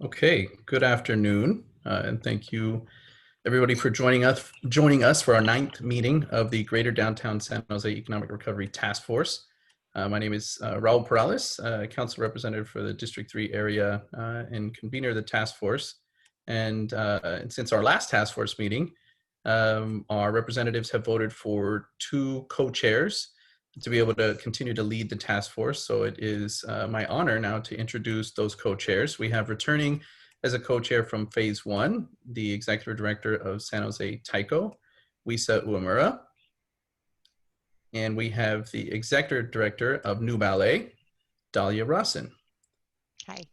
Okay, good afternoon, and thank you everybody for joining us for our 9th meeting of the Greater Downtown San Jose Economic Recovery Task Force. My name is Raul Perales, Council Representative for the District 3 area and convener of the task force. And since our last task force meeting, our representatives have voted for 2 co-chairs to be able to continue to lead the task force. So it is my honor now to introduce those co-chairs. We have returning as a co-chair from Phase 1, the Executive Director of San Jose Taiko, Wisa Uemura. And we have the Executive Director of New Ballet, Dahlia Rossin. Hi.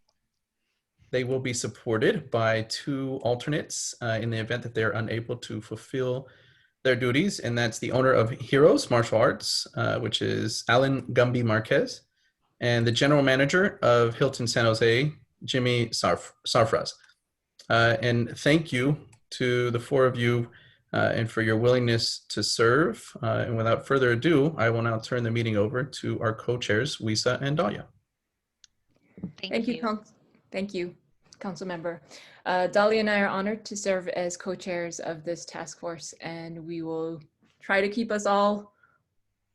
They will be supported by 2 alternates in the event that they're unable to fulfill their duties, and that's the owner of Heroes Martial Arts, which is Alan Gumby Marquez, and the general manager of Hilton San Jose, Jimmy Sarfraz. And thank you to the 4 of you and for your willingness to serve. And without further ado, I will now turn the meeting over to our co-chairs, Wisa and Dahlia. Thank you, Council Member. Dahlia and I are honored to serve as co-chairs of this task force, and we will try to keep us all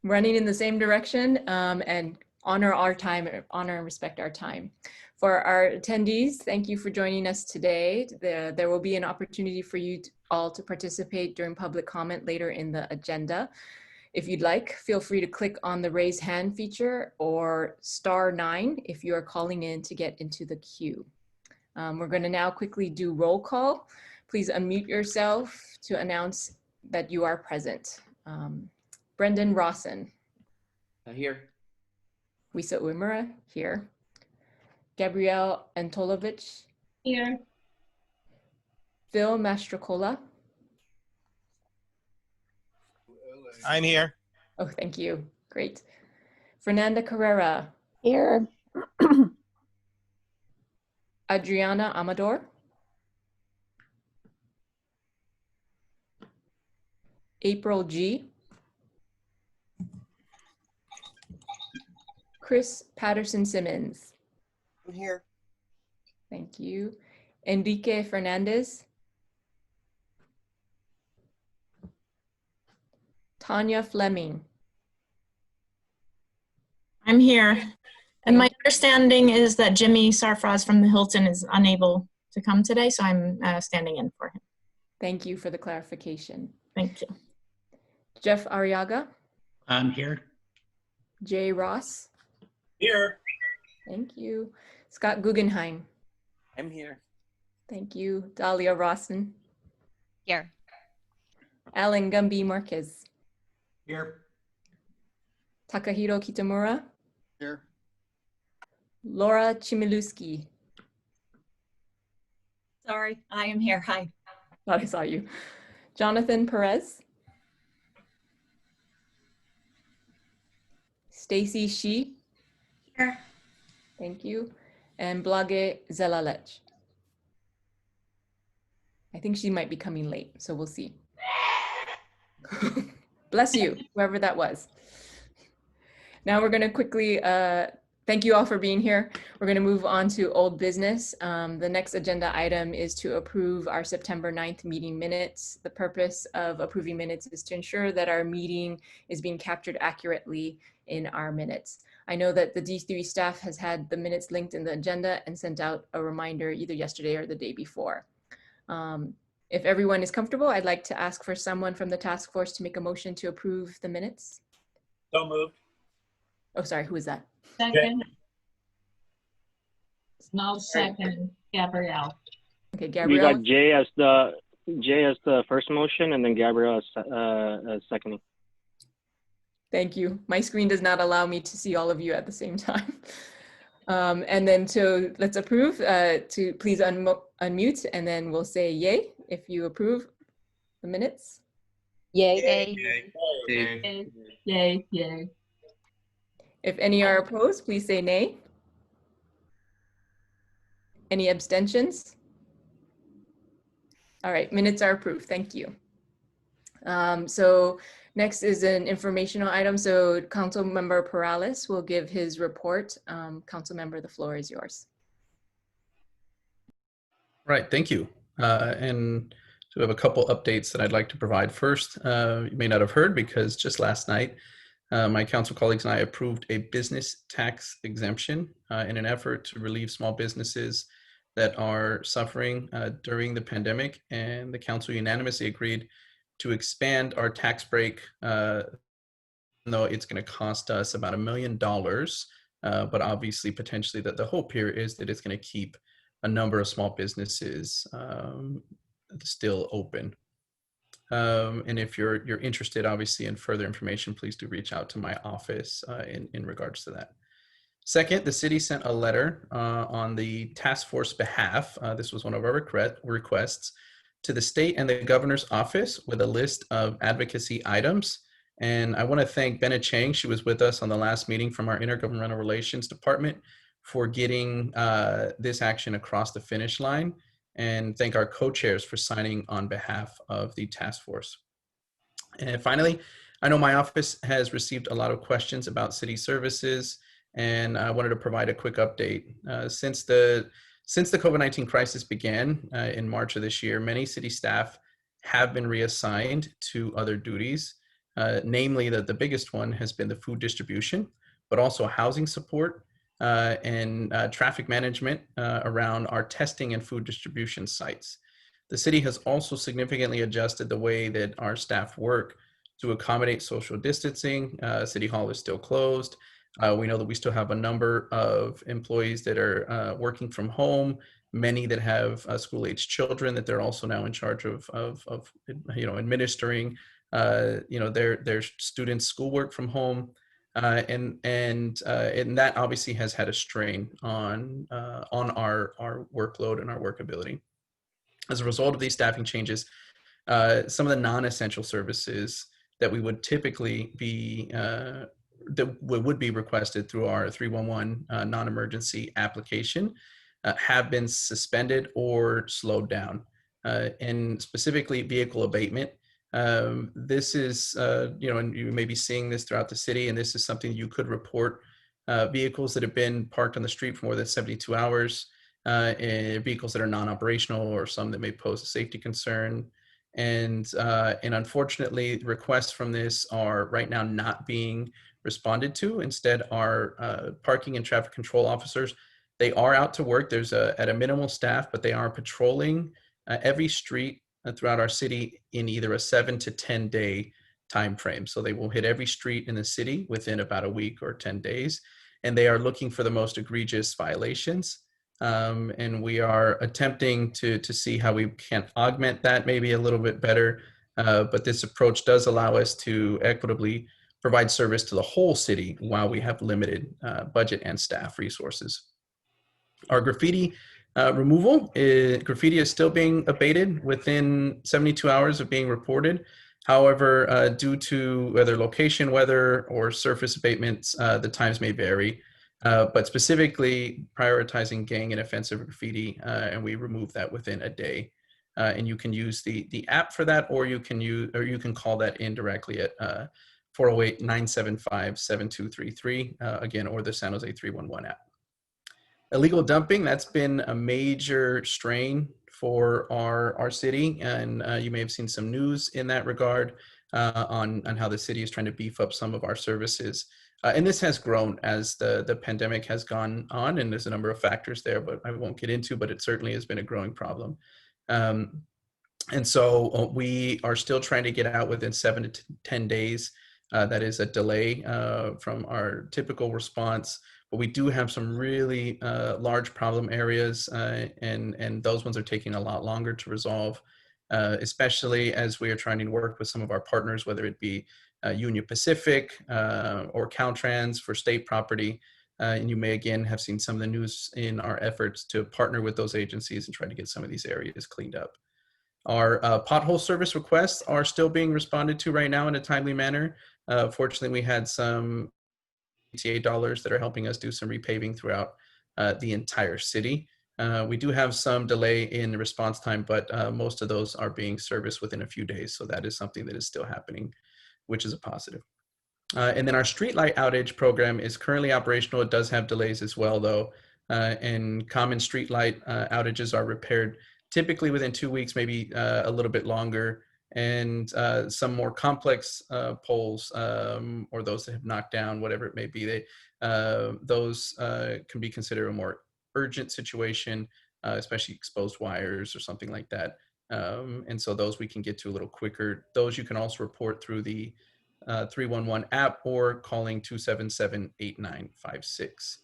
running in the same direction and honor our time, honor and respect our time. For our attendees, thank you for joining us today. There will be an opportunity for you all to participate during public comment later in the agenda. If you'd like, feel free to click on the raise hand feature or *9 if you are calling in to get into the queue. We're going to now quickly do roll call. Please unmute yourself to announce that you are present. Brendan Rawson. Here. Wisa Uemura, here. Gabrielle Antolovich. Here. Phil Mastrocola. I'm here. Oh, thank you. Great. Fernanda Carrera. Here. Adriana Amador. April G. Chris Patterson Simmons. I'm here. Thank you. Enrique Fernandez. Tanya Fleming. I'm here. And my understanding is that Jimmy Sarfraz from the Hilton is unable to come today, so I'm standing in for him. Thank you for the clarification. Thank you. Jeff Arriaga. I'm here. Jay Ross. Here. Thank you. Scott Guggenheim. I'm here. Thank you. Dahlia Rossin. Here. Alan Gumby Marquez. Here. Takahiro Kitamura. Here. Laura Chmielewski. Sorry, I am here. Hi. Thought I saw you. Jonathan Perez. Stacy Shi. Here. Thank you. And Blage Zelalech. I think she might be coming late, so we'll see. Bless you, whoever that was. Now we're going to quickly thank you all for being here. We're going to move on to old business. The next agenda item is to approve our September 9th meeting minutes. The purpose of approving minutes is to ensure that our meeting is being captured accurately in our minutes. I know that the D3 staff has had the minutes linked in the agenda and sent out a reminder either yesterday or the day before. If everyone is comfortable, I'd like to ask for someone from the task force to make a motion to approve the minutes. So moved. Oh, sorry, who is that? Second. No second, Gabrielle. Okay, We Gabrielle. got Jay as the first motion, and then Gabrielle as seconding. Thank you. My screen does not allow me to see all of you at the same time. And then so let's approve. To please unmute, and then we'll say yay if you approve the minutes. Yay. Yay. Yay. Yay. If any are opposed, please say nay. Any abstentions? All right, minutes are approved. Thank you. So next is an informational item. So Council Member Perales will give his report. Council Member, the floor is yours. Right, thank you. And so we have a couple updates that I'd like to provide. First, you may not have heard because just last night, my council colleagues and I approved a business tax exemption in an effort to relieve small businesses that are suffering during the pandemic. And the council unanimously agreed to expand our tax break, though it's going to cost us about $1 million. But obviously, potentially, that the hope here is that it's going to keep a number of small businesses still open. And if you're interested, obviously, in further information, please do reach out to my office in regards to that. Second, the city sent a letter on the task force behalf. This was one of our requests to the state and the governor's office with a list of advocacy items. And I want to thank Bennett Chang. She was with us on the last meeting from our Intergovernmental Relations Department for getting this action across the finish line, and thank our co-chairs for signing on behalf of the task force. And finally, I know my office has received a lot of questions about city services, and I wanted to provide a quick update. Since the COVID-19 crisis began in March of this year, many city staff have been reassigned to other duties. Namely, that the biggest one has been the food distribution, but also housing support and traffic management around our testing and food distribution sites. The city has also significantly adjusted the way that our staff work to accommodate social distancing. City Hall is still closed. We know that we still have a number of employees that are working from home, many that have school-aged children that they're also now in charge of administering their students' schoolwork from home, and that obviously has had a strain on our workload and our workability. As a result of these staffing changes, some of the non-essential services that we would typically be that would be requested through our 311 non-emergency application have been suspended or slowed down, and specifically vehicle abatement. This is, and you may be seeing this throughout the city, and this is something you could report, vehicles that have been parked on the street for more than 72 hours, and vehicles that are non-operational or some that may pose a safety concern. And unfortunately, requests from this are right now not being responded to. Instead, our parking and traffic control officers, they are out to work. There's at a minimal staff, but they are patrolling every street throughout our city in either a 7 to 10 day time frame. So they will hit every street in the city within about a week or 10 days. And they are looking for the most egregious violations. And we are attempting to see how we can augment that maybe a little bit better. But this approach does allow us to equitably provide service to the whole city while we have limited budget and staff resources. Our graffiti removal, graffiti is still being abated within 72 hours of being reported. However, due to whether location, weather, or surface abatements, the times may vary. But specifically prioritizing gang and offensive graffiti, and we remove that within a day. And you can use the app for that, or you can call that in directly at 408-975-7233, again, or the San Jose 311 app. Illegal dumping, that's been a major strain for our city, and you may have seen some news in that regard on how the city is trying to beef up some of our services. And this has grown as the pandemic has gone on, and there's a number of factors there, but I won't get into, but it certainly has been a growing problem. And so we are still trying to get out within 7 to 10 days. That is a delay from our typical response, but we do have some really large problem areas, and those ones are taking a lot longer to resolve, especially as we are trying to work with some of our partners, whether it be Union Pacific or Caltrans for state property. And you may again have seen some of the news in our efforts to partner with those agencies and try to get some of these areas cleaned up. Our pothole service requests are still being responded to right now in a timely manner. Fortunately, we had some ETA dollars that are helping us do some repaving throughout the entire city. We do have some delay in the response time, but most of those are being serviced within a few days. So that is something that is still happening, which is a positive. And then our streetlight outage program is currently operational. It does have delays as well, though, and common streetlight outages are repaired typically within 2 weeks, maybe a little bit longer. And some more complex polls, or those that have knocked down, whatever it may be, those can be considered a more urgent situation, especially exposed wires or something like that. And so those we can get to a little quicker. Those you can also report through the 311 app or calling 277-8956.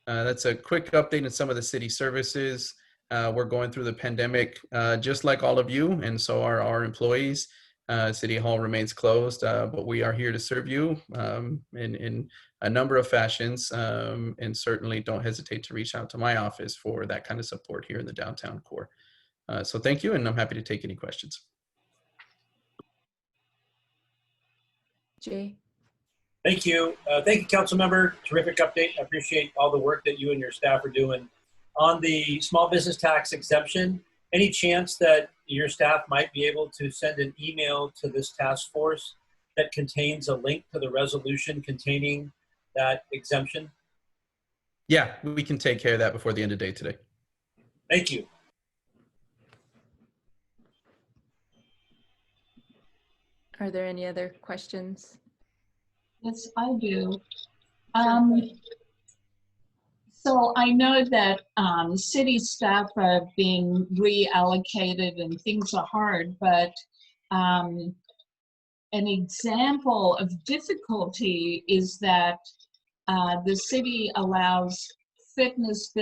That's a quick update on some of the city services. We're going through the pandemic just like all of you, and so are our employees. City Hall remains closed, but we are here to serve you in a number of fashions, and certainly don't hesitate to reach out to my office for that kind of support here in the downtown core. So thank you, and I'm happy to take any questions. Jay? Thank you. Thank you, council member. Terrific update. I appreciate all the work that you and your staff are doing. On the small business tax exemption, any chance that your staff might be able to send an email to this task force that contains a link to the resolution containing that exemption? Yeah, we can take care of that before the end of the day today. Thank you. Are there any other questions? Yes, I do. So I know that city staff are being reallocated and things are hard, but an example of difficulty is that the city allows fitness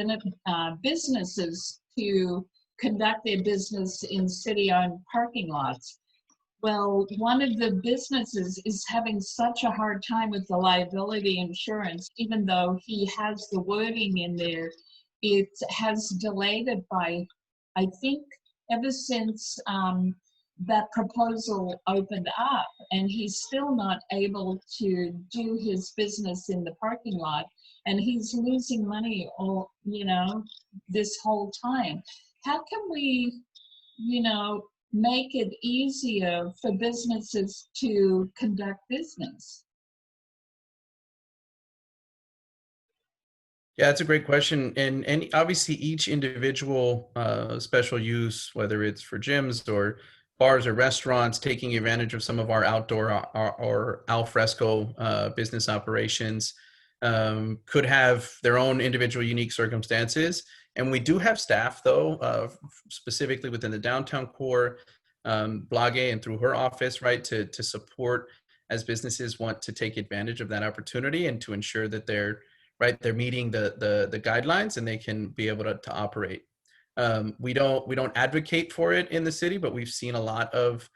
businesses to conduct their business in city-owned parking lots. Well, one of the businesses is having such a hard time with the liability insurance, even though he has the wording in there, it has delayed it by, I think, ever since that proposal opened up, and he's still not able to do his business in the parking lot, and he's losing money all, this whole time. How can we, make it easier for businesses to conduct business? Yeah, that's a great question. And obviously each individual special use, whether it's for gyms or bars or restaurants, taking advantage of some of our outdoor or al fresco business operations, could have their own individual unique circumstances. And we do have staff, though, specifically within the downtown core, Blage and through her office, right, to support as businesses want to take advantage of that opportunity and to ensure that they're meeting the guidelines and they can be able to operate. We don't advocate for it in the city, but we've seen a lot of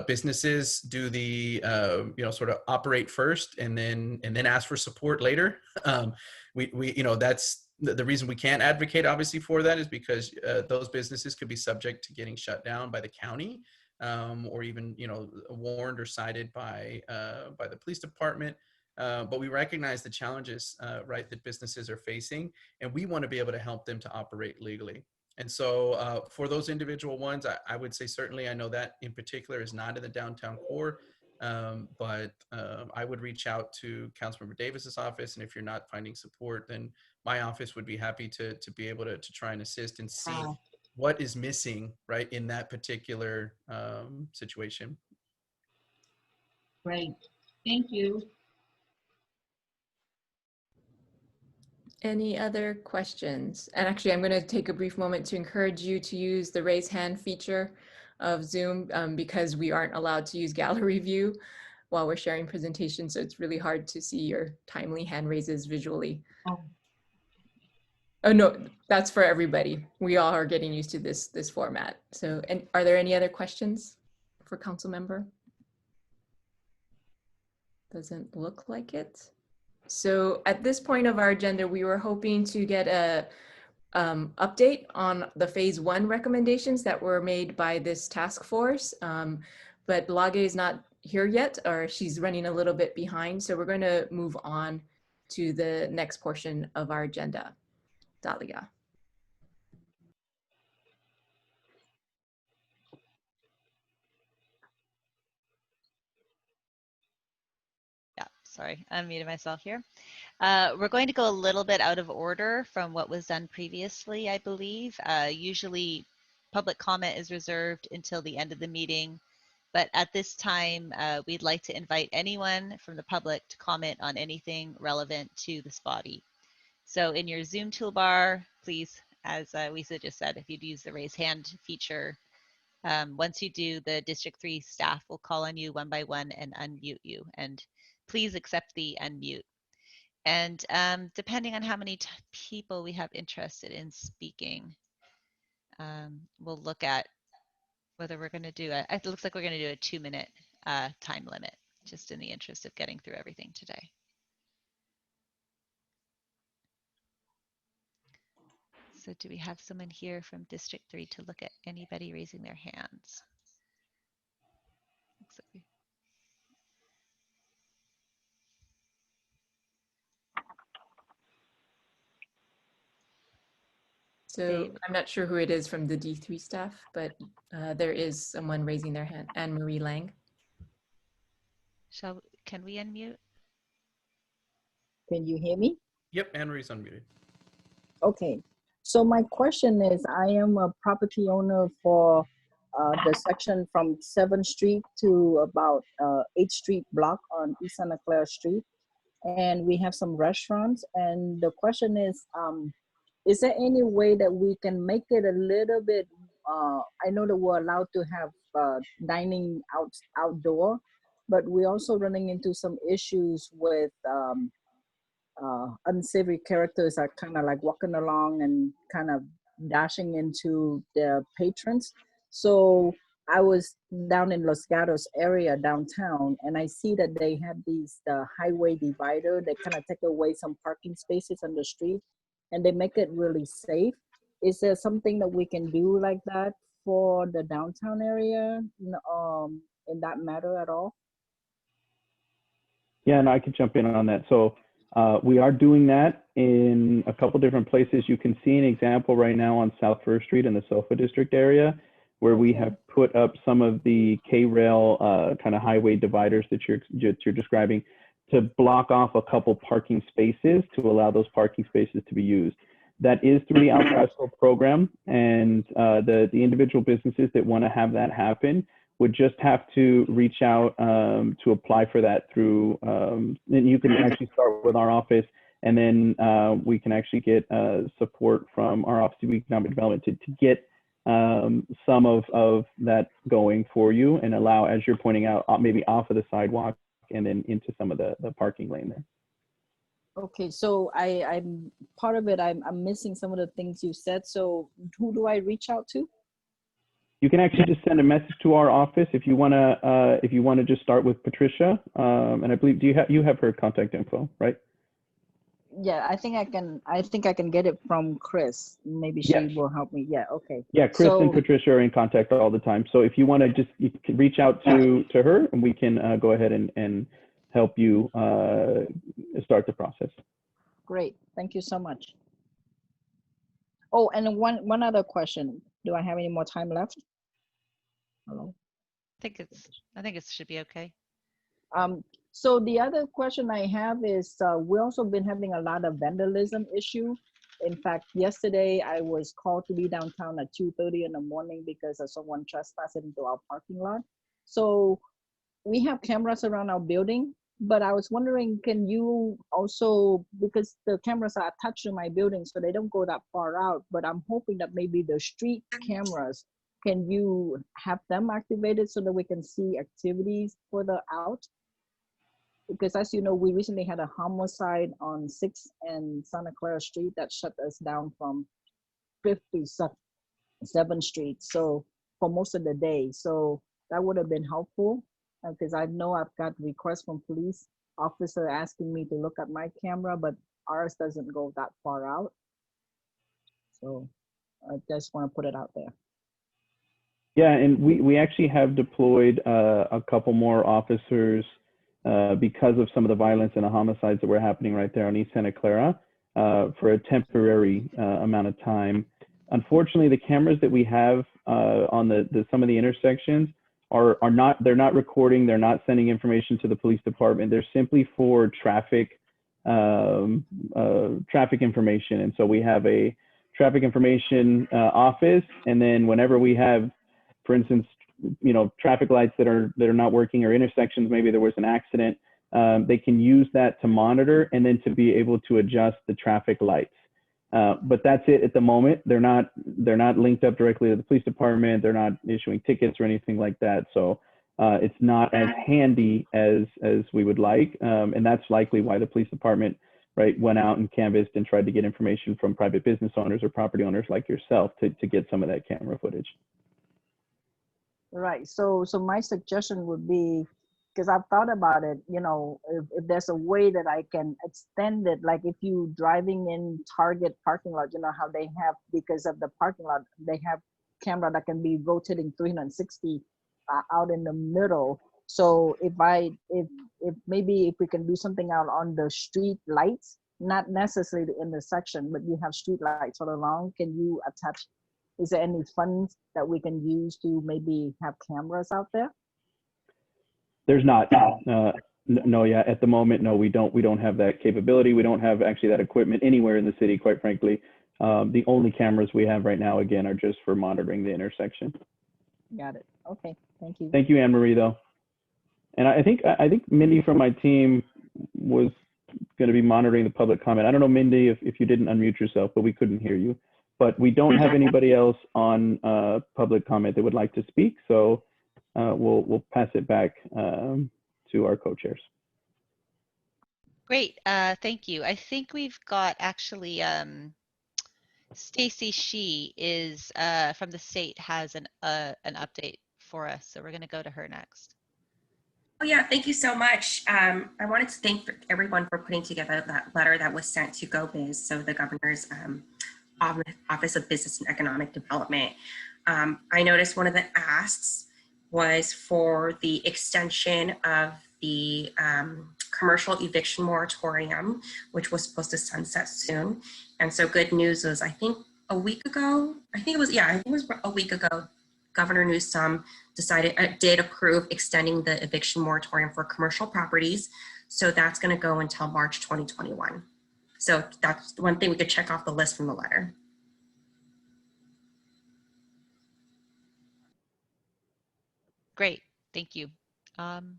businesses do the sort of operate first and then ask for support later. That's the reason we can't advocate obviously for that is because those businesses could be subject to getting shut down by the county, or even warned or cited by the police department. But we recognize the challenges that businesses are facing, and we want to be able to help them to operate legally. And so for those individual ones, I would say certainly I know that in particular is not in the downtown core, but I would reach out to Councilmember Davis's office, and if you're not finding support, then my office would be happy to be able to try and assist and see what is missing in that particular situation. Great, thank you. Any other questions? And actually, I'm going to take a brief moment to encourage you to use the raise hand feature of Zoom because we aren't allowed to use gallery view while we're sharing presentations. So it's really hard to see your timely hand raises visually. Oh no, that's for everybody. We all are getting used to this format. So, and are there any other questions for council member? Doesn't look like it. So at this point of our agenda, we were hoping to get a update on the phase 1 recommendations that were made by this task force. But Blage is not here yet, or she's running a little bit behind. So we're going to move on to the next portion of our agenda. Dalia. Yeah, sorry, I unmuted myself here. We're going to go a little bit out of order from what was done previously, I believe. Usually public comment is reserved until the end of the meeting. But at this time, we'd like to invite anyone from the public to comment on anything relevant to this body. So in your Zoom toolbar, please, as Lisa just said, if you'd use the raise hand feature, once you do, the District 3 staff will call on you one by one and unmute you. And please accept the unmute. And depending on how many people we have interested in speaking, we'll look at whether we're going to do it looks like we're going to do a 2-minute time limit, just in the interest of getting through everything today. So do we have someone here from District 3 to look at anybody raising their hands? Looks like So I'm not sure who it is from the D3 staff, but there is someone raising their hand, Anne-Marie Lang. Can we unmute? Can you hear me? Yep, Anne-Marie's unmuted. Okay. So my question is, I am a property owner for the section from 7th Street to about 8th Street block on East Santa Clara Street. And we have some restaurants. And the question is there any way that we can make it a little bit, I know that we're allowed to have dining outdoor, but we're also running into some issues with unsavory characters are kind of like walking along and kind of dashing into the patrons. So I was down in Los Gatos area downtown, and I see that they have these highway divider that kind of take away some parking spaces on the street, and they make it really safe. Is there something that we can do like that for the downtown area in that matter at all? Yeah, and I could jump in on that. So we are doing that in a couple different places. You can see an example right now on South First Street in the SoFa District area, where we have put up some of the K-rail kind of highway dividers that you're describing to block off a couple parking spaces to allow those parking spaces to be used. That is through the Alfresco program, and the individual businesses that want to have that happen would just have to reach out to apply for that through, then you can actually start with our office, and then we can actually get support from our Office of Economic Development to get some of that going for you and allow, as you're pointing out, maybe off of the sidewalk and then into some of the parking lane there. Okay, so I'm part of it. I'm missing some of the things you said. So who do I reach out to? You can actually just send a message to our office if you wanna just start with Patricia. And I believe you have her contact info, right? Yeah, I think I can get it from Chris. Maybe she will help me. Yeah, okay. Yeah, Chris and Patricia are in contact all the time. So if you want to you can reach out to her, and we can go ahead and help you start the process. Great, thank you so much. Oh, and one other question. Do I have any more time left? Hello? I think it should be okay. So the other question I have is, we also been having a lot of vandalism issue. In fact, yesterday I was called to be downtown at 2:30 in the morning because of someone trespassing into our parking lot. So we have cameras around our building, but I was wondering, can you also, because the cameras are attached to my building, so they don't go that far out, but I'm hoping that maybe the street cameras, can you have them activated so that we can see activities further out? Because as you know, we recently had a homicide on 6th and Santa Clara Street that shut us down from 5th to 7th Street. So for most of the day, so that would have been helpful because I know I've got requests from police officer asking me to look at my camera, but ours doesn't go that far out. So I just want to put it out there. Yeah, and we actually have deployed a couple more officers because of some of the violence and the homicides that were happening right there on East Santa Clara for a temporary amount of time. Unfortunately, the cameras that we have on some of the intersections they're not recording, they're not sending information to the police department. They're simply for traffic information. And so we have a traffic information office, and then whenever we have, for instance, traffic lights that are not working, or intersections, maybe there was an accident, they can use that to monitor and then to be able to adjust the traffic lights. But that's it at the moment. They're not linked up directly to the police department. They're not issuing tickets or anything like that. So it's not as handy as we would like, and that's likely why the police department, right, went out and canvassed and tried to get information from private business owners or property owners like yourself to get some of that camera footage. Right. So my suggestion would be, because I've thought about it, if there's a way that I can extend it, like if you driving in Target parking lot, how they have, because of the parking lot, they have camera that can be rotating 360 out in the middle. So if maybe if we can do something out on the street lights, not necessarily the intersection, but you have street lights all along, can you attach, is there any funds that we can use to maybe have cameras out there? There's not. No, yeah, at the moment, no, we don't have that capability. We don't have actually that equipment anywhere in the city, quite frankly. The only cameras we have right now, again, are just for monitoring the intersection. Got it. Okay, thank you. Thank you, Anne Marie, though. And I think Mindy from my team was going to be monitoring the public comment. I don't know, Mindy, if you didn't unmute yourself, but we couldn't hear you. But we don't have anybody else on public comment that would like to speak, so we'll pass it back to our co-chairs. Great, thank you. I think we've got actually Stacy She is from the state, has an update for us, so we're going to go to her next. Oh yeah, thank you so much. I wanted to thank everyone for putting together that letter that was sent to GoBiz, so the governor's Office of Business and Economic Development. I noticed one of the asks was for the extension of the commercial eviction moratorium, which was supposed to sunset soon. And so good news was, I think a week ago, I think it was a week ago, Governor Newsom did approve extending the eviction moratorium for commercial properties. So that's going to go until March 2021. So that's one thing we could check off the list from the letter. Great, thank you. And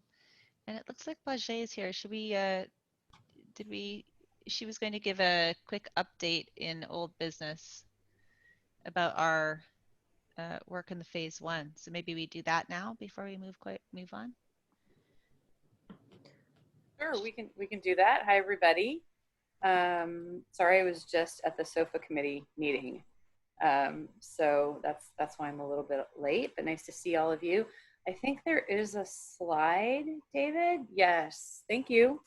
it looks like Bajay is here. Should we, she was going to give a quick update in old business about our work in the phase 1. So maybe we do that now before we move on. Sure, we can do that. Hi, everybody. Sorry, I was just at the SOFA committee meeting. So that's why I'm a little bit late, but nice to see all of you. I think there is a slide, David. Yes, thank you.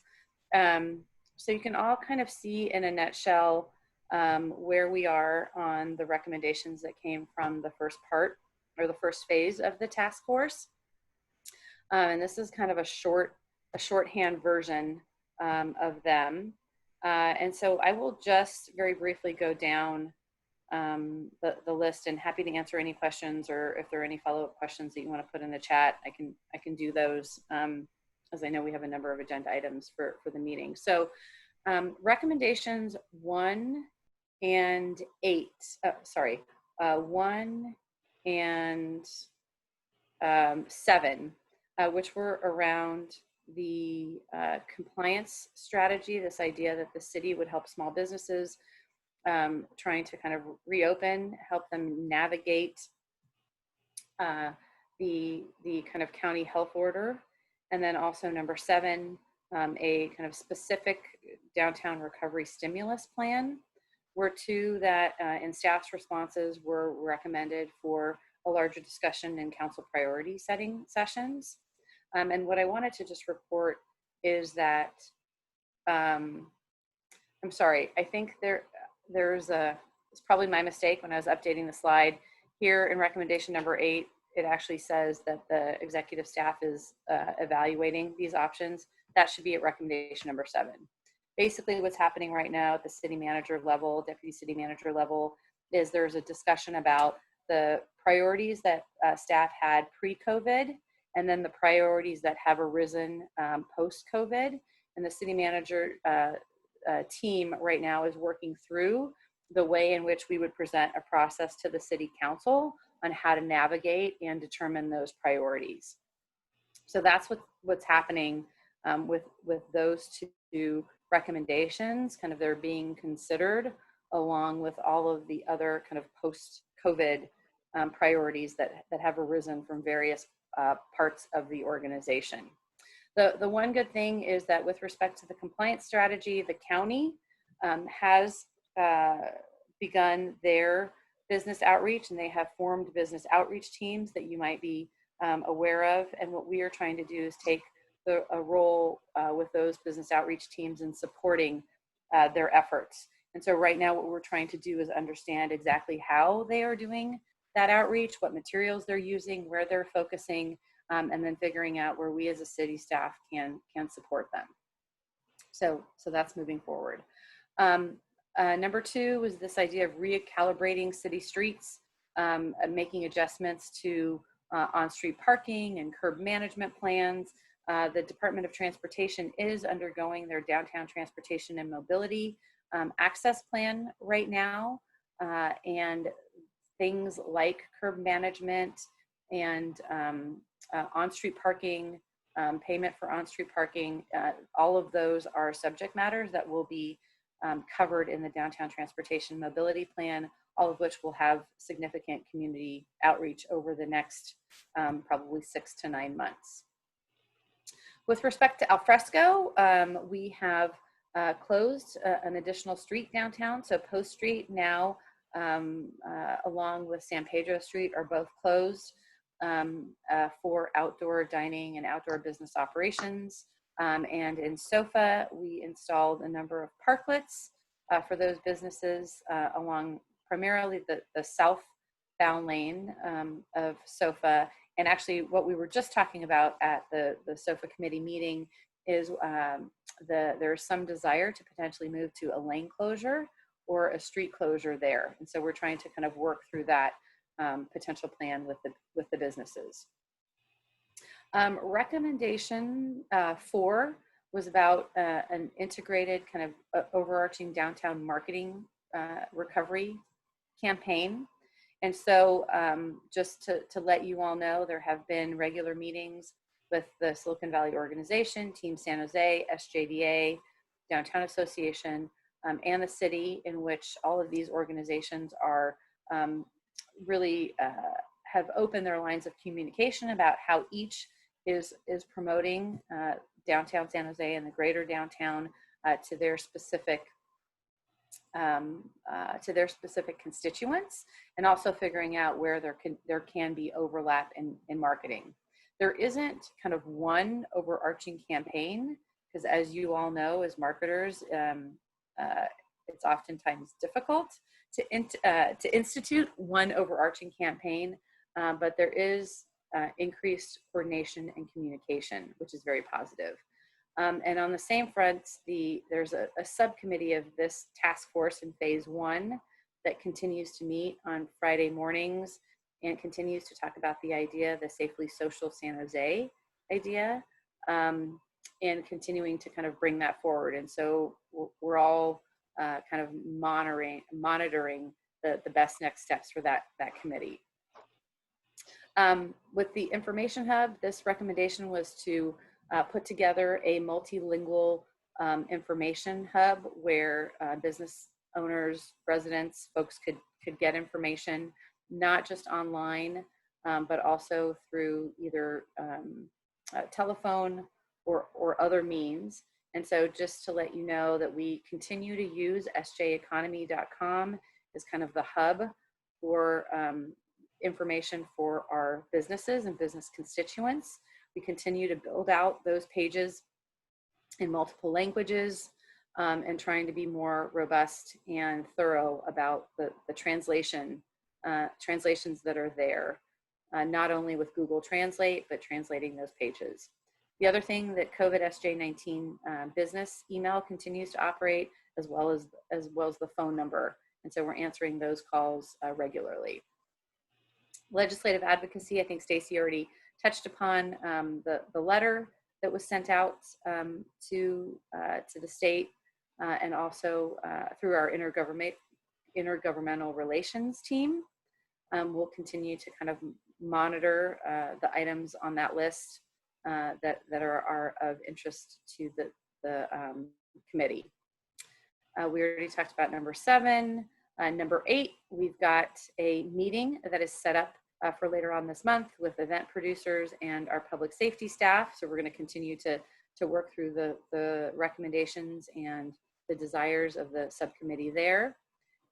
So you can all kind of see in a nutshell where we are on the recommendations that came from the first part, or the first phase of the task force. And this is kind of a shorthand version of them. And so I will just very briefly go down the list, and happy to answer any questions, or if there are any follow-up questions that you want to put in the chat, I can do those, as I know we have a number of agenda items for the meeting. So recommendations 1 and 8, 1 and 7, which were around the compliance strategy, this idea that the city would help small businesses trying to kind of reopen, help them navigate the kind of county health order. And then also number 7, a kind of specific downtown recovery stimulus plan, were 2 that in staff's responses were recommended for a larger discussion in council priority setting sessions. And what I wanted to just report is that, I'm sorry, I think it's probably my mistake when I was updating the slide. Here in recommendation number 8, it actually says that the executive staff is evaluating these options. That should be at recommendation number 7. Basically what's happening right now at the city manager level, deputy city manager level, is there's a discussion about the priorities that staff had pre-COVID, and then the priorities that have arisen post-COVID. And the city manager team right now is working through the way in which we would present a process to the city council on how to navigate and determine those priorities. So that's what's happening with those two recommendations. Kind of they're being considered along with all of the other kind of post-COVID priorities that have arisen from various parts of the organization. The one good thing is that with respect to the compliance strategy, the county has begun their business outreach, and they have formed business outreach teams that you might be aware of. And what we are trying to do is take a role with those business outreach teams in supporting their efforts. And so right now what we're trying to do is understand exactly how they are doing that outreach, what materials they're using, where they're focusing, and then figuring out where we as a city staff can support them. So that's moving forward. Number two was this idea of recalibrating city streets, making adjustments to on-street parking and curb management plans. The Department of Transportation is undergoing their downtown transportation and mobility access plan right now, and things like curb management and on-street parking, payment for on-street parking, all of those are subject matters that will be covered in the Downtown Transportation Mobility Plan, all of which will have significant community outreach over the next probably 6 to 9 months. With respect to Alfresco, we have closed an additional street downtown. So Post Street now, along with San Pedro Street, are both closed for outdoor dining and outdoor business operations. And in SOFA, we installed a number of parklets for those businesses along primarily the southbound lane of SOFA. And actually what we were just talking about at the SOFA committee meeting is there's some desire to potentially move to a lane closure or a street closure there. And so we're trying to kind of work through that potential plan with the businesses. Recommendation 4 was about an integrated kind of overarching downtown marketing recovery campaign. And so just to let you all know, there have been regular meetings with the Silicon Valley Organization, Team San Jose, SJDA, Downtown Association, and the city, in which all of these organizations are really have opened their lines of communication about how each is promoting downtown San Jose and the greater downtown to their specific constituents, and also figuring out where there can be overlap in marketing. There isn't kind of one overarching campaign, because as you all know, as marketers, it's oftentimes difficult to institute one overarching campaign, but there is increased coordination and communication, which is very positive. And on the same front, there's a subcommittee of this task force in phase 1 that continues to meet on Friday mornings and continues to talk about the idea, the Safely Social San Jose idea, and continuing to kind of bring that forward. And so we're all kind of monitoring the best next steps for that committee. With the Information Hub, this recommendation was to put together a multilingual information hub where business owners, residents, folks could get information, not just online, but also through either telephone or other means. And so just to let you know that we continue to use sjeconomy.com as kind of the hub for information for our businesses and business constituents. We continue to build out those pages in multiple languages and trying to be more robust and thorough about the translations that are there, not only with Google Translate, but translating those pages. The other thing that COVID SJ19 business email continues to operate, as well as the phone number. And so we're answering those calls regularly. Legislative advocacy, I think Stacy already touched upon the letter that was sent out to the state and also through our intergovernmental relations team. We'll continue to kind of monitor the items on that list that are of interest to the committee. We already talked about number 7. Number 8, we've got a meeting that is set up for later on this month with event producers and our public safety staff. So we're going to continue to work through the recommendations and the desires of the subcommittee there.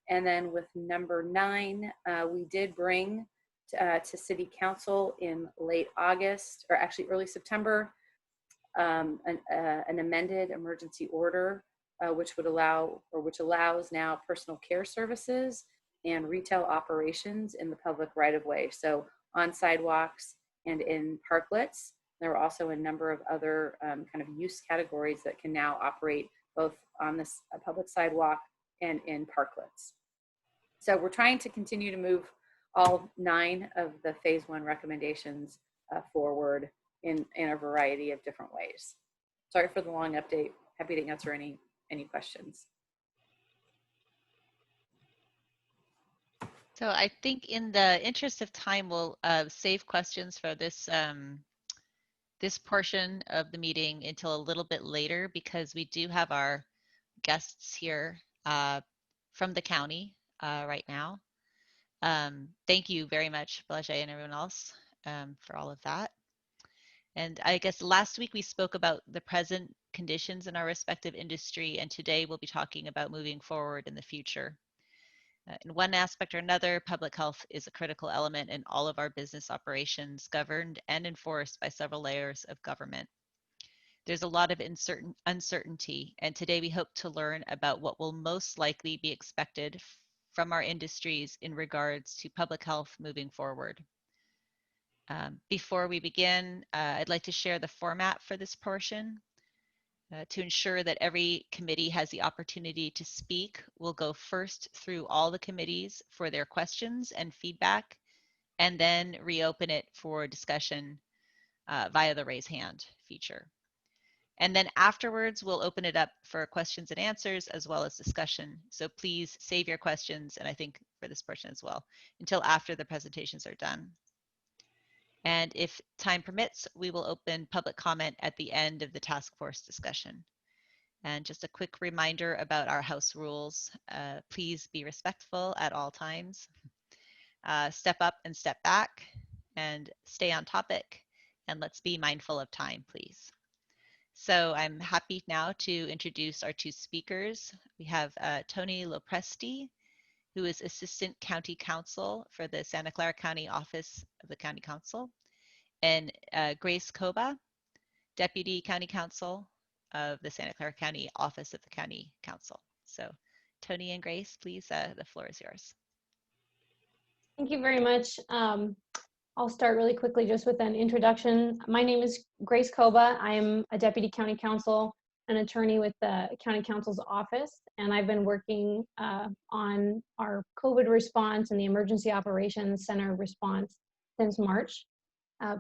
And then with number 9, we did bring to City Council in late August, or actually early September, an amended emergency order, which allows now personal care services and retail operations in the public right-of-way. So on sidewalks and in parklets. There are also a number of other kind of use categories that can now operate both on this public sidewalk and in parklets. So we're trying to continue to move all 9 of the phase 1 recommendations forward in a variety of different ways. Sorry for the long update. Happy to answer any questions. So I think in the interest of time, we'll save questions for this this portion of the meeting until a little bit later, because we do have our guests here from the county right now. Thank you very much, Blajay and everyone else, for all of that. And I guess last week we spoke about the present conditions in our respective industry, and today we'll be talking about moving forward in the future. In one aspect or another, public health is a critical element in all of our business operations, governed and enforced by several layers of government. There's a lot of uncertainty, and today we hope to learn about what will most likely be expected from our industries in regards to public health moving forward. Before we begin, I'd like to share the format for this portion. To ensure that every committee has the opportunity to speak, we'll go first through all the committees for their questions and feedback, and then reopen it for discussion via the raise hand feature. And then afterwards, we'll open it up for questions and answers as well as discussion. So please save your questions, and I think for this portion as well, until after the presentations are done. And if time permits, we will open public comment at the end of the task force discussion. And just a quick reminder about our house rules. Please be respectful at all times. Step up and step back, and stay on topic. And let's be mindful of time, please. So I'm happy now to introduce our 2 speakers. We have Tony Lopresti, who is Assistant County Counsel for the Santa Clara County Office of the County Council, and Grace Coba, Deputy County Counsel of the Santa Clara County Office of the County Council. So Tony and Grace, please, the floor is yours. Thank you very much. I'll start really quickly just with an introduction. My name is Grace Coba. I'm a Deputy County Counsel, an attorney with the County Counsel's office, and I've been working on our COVID response and the Emergency Operations Center response since March.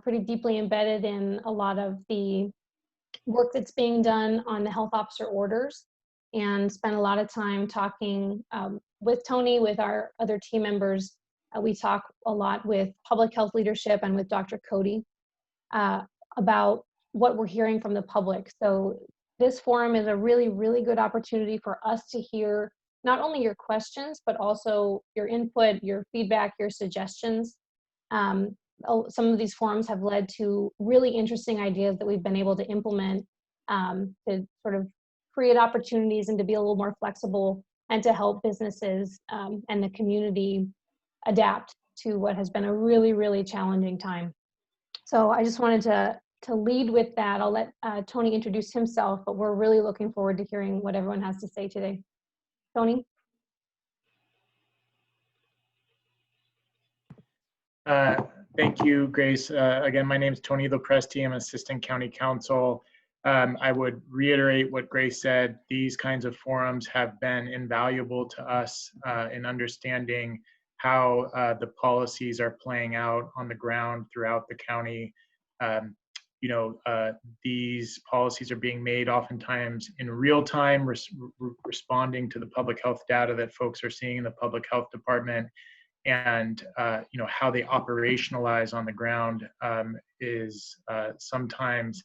Pretty deeply embedded in a lot of the work that's being done on the health officer orders, and spent a lot of time talking with Tony, with our other team members. We talk a lot with public health leadership and with Dr. Cody about what we're hearing from the public. So this forum is a really, really good opportunity for us to hear not only your questions, but also your input, your feedback, your suggestions. Some of these forums have led to really interesting ideas that we've been able to implement to sort of create opportunities and to be a little more flexible and to help businesses and the community adapt to what has been a really, really challenging time. So I just wanted to lead with that. I'll let Tony introduce himself, but we're really looking forward to hearing what everyone has to say today. Tony? Thank you, Grace. Again, my name is Tony Lopresti. I'm Assistant County Counsel. I would reiterate what Grace said. These kinds of forums have been invaluable to us in understanding how the policies are playing out on the ground throughout the county. these policies are being made oftentimes in real time, responding to the public health data that folks are seeing in the public health department, and how they operationalize on the ground is sometimes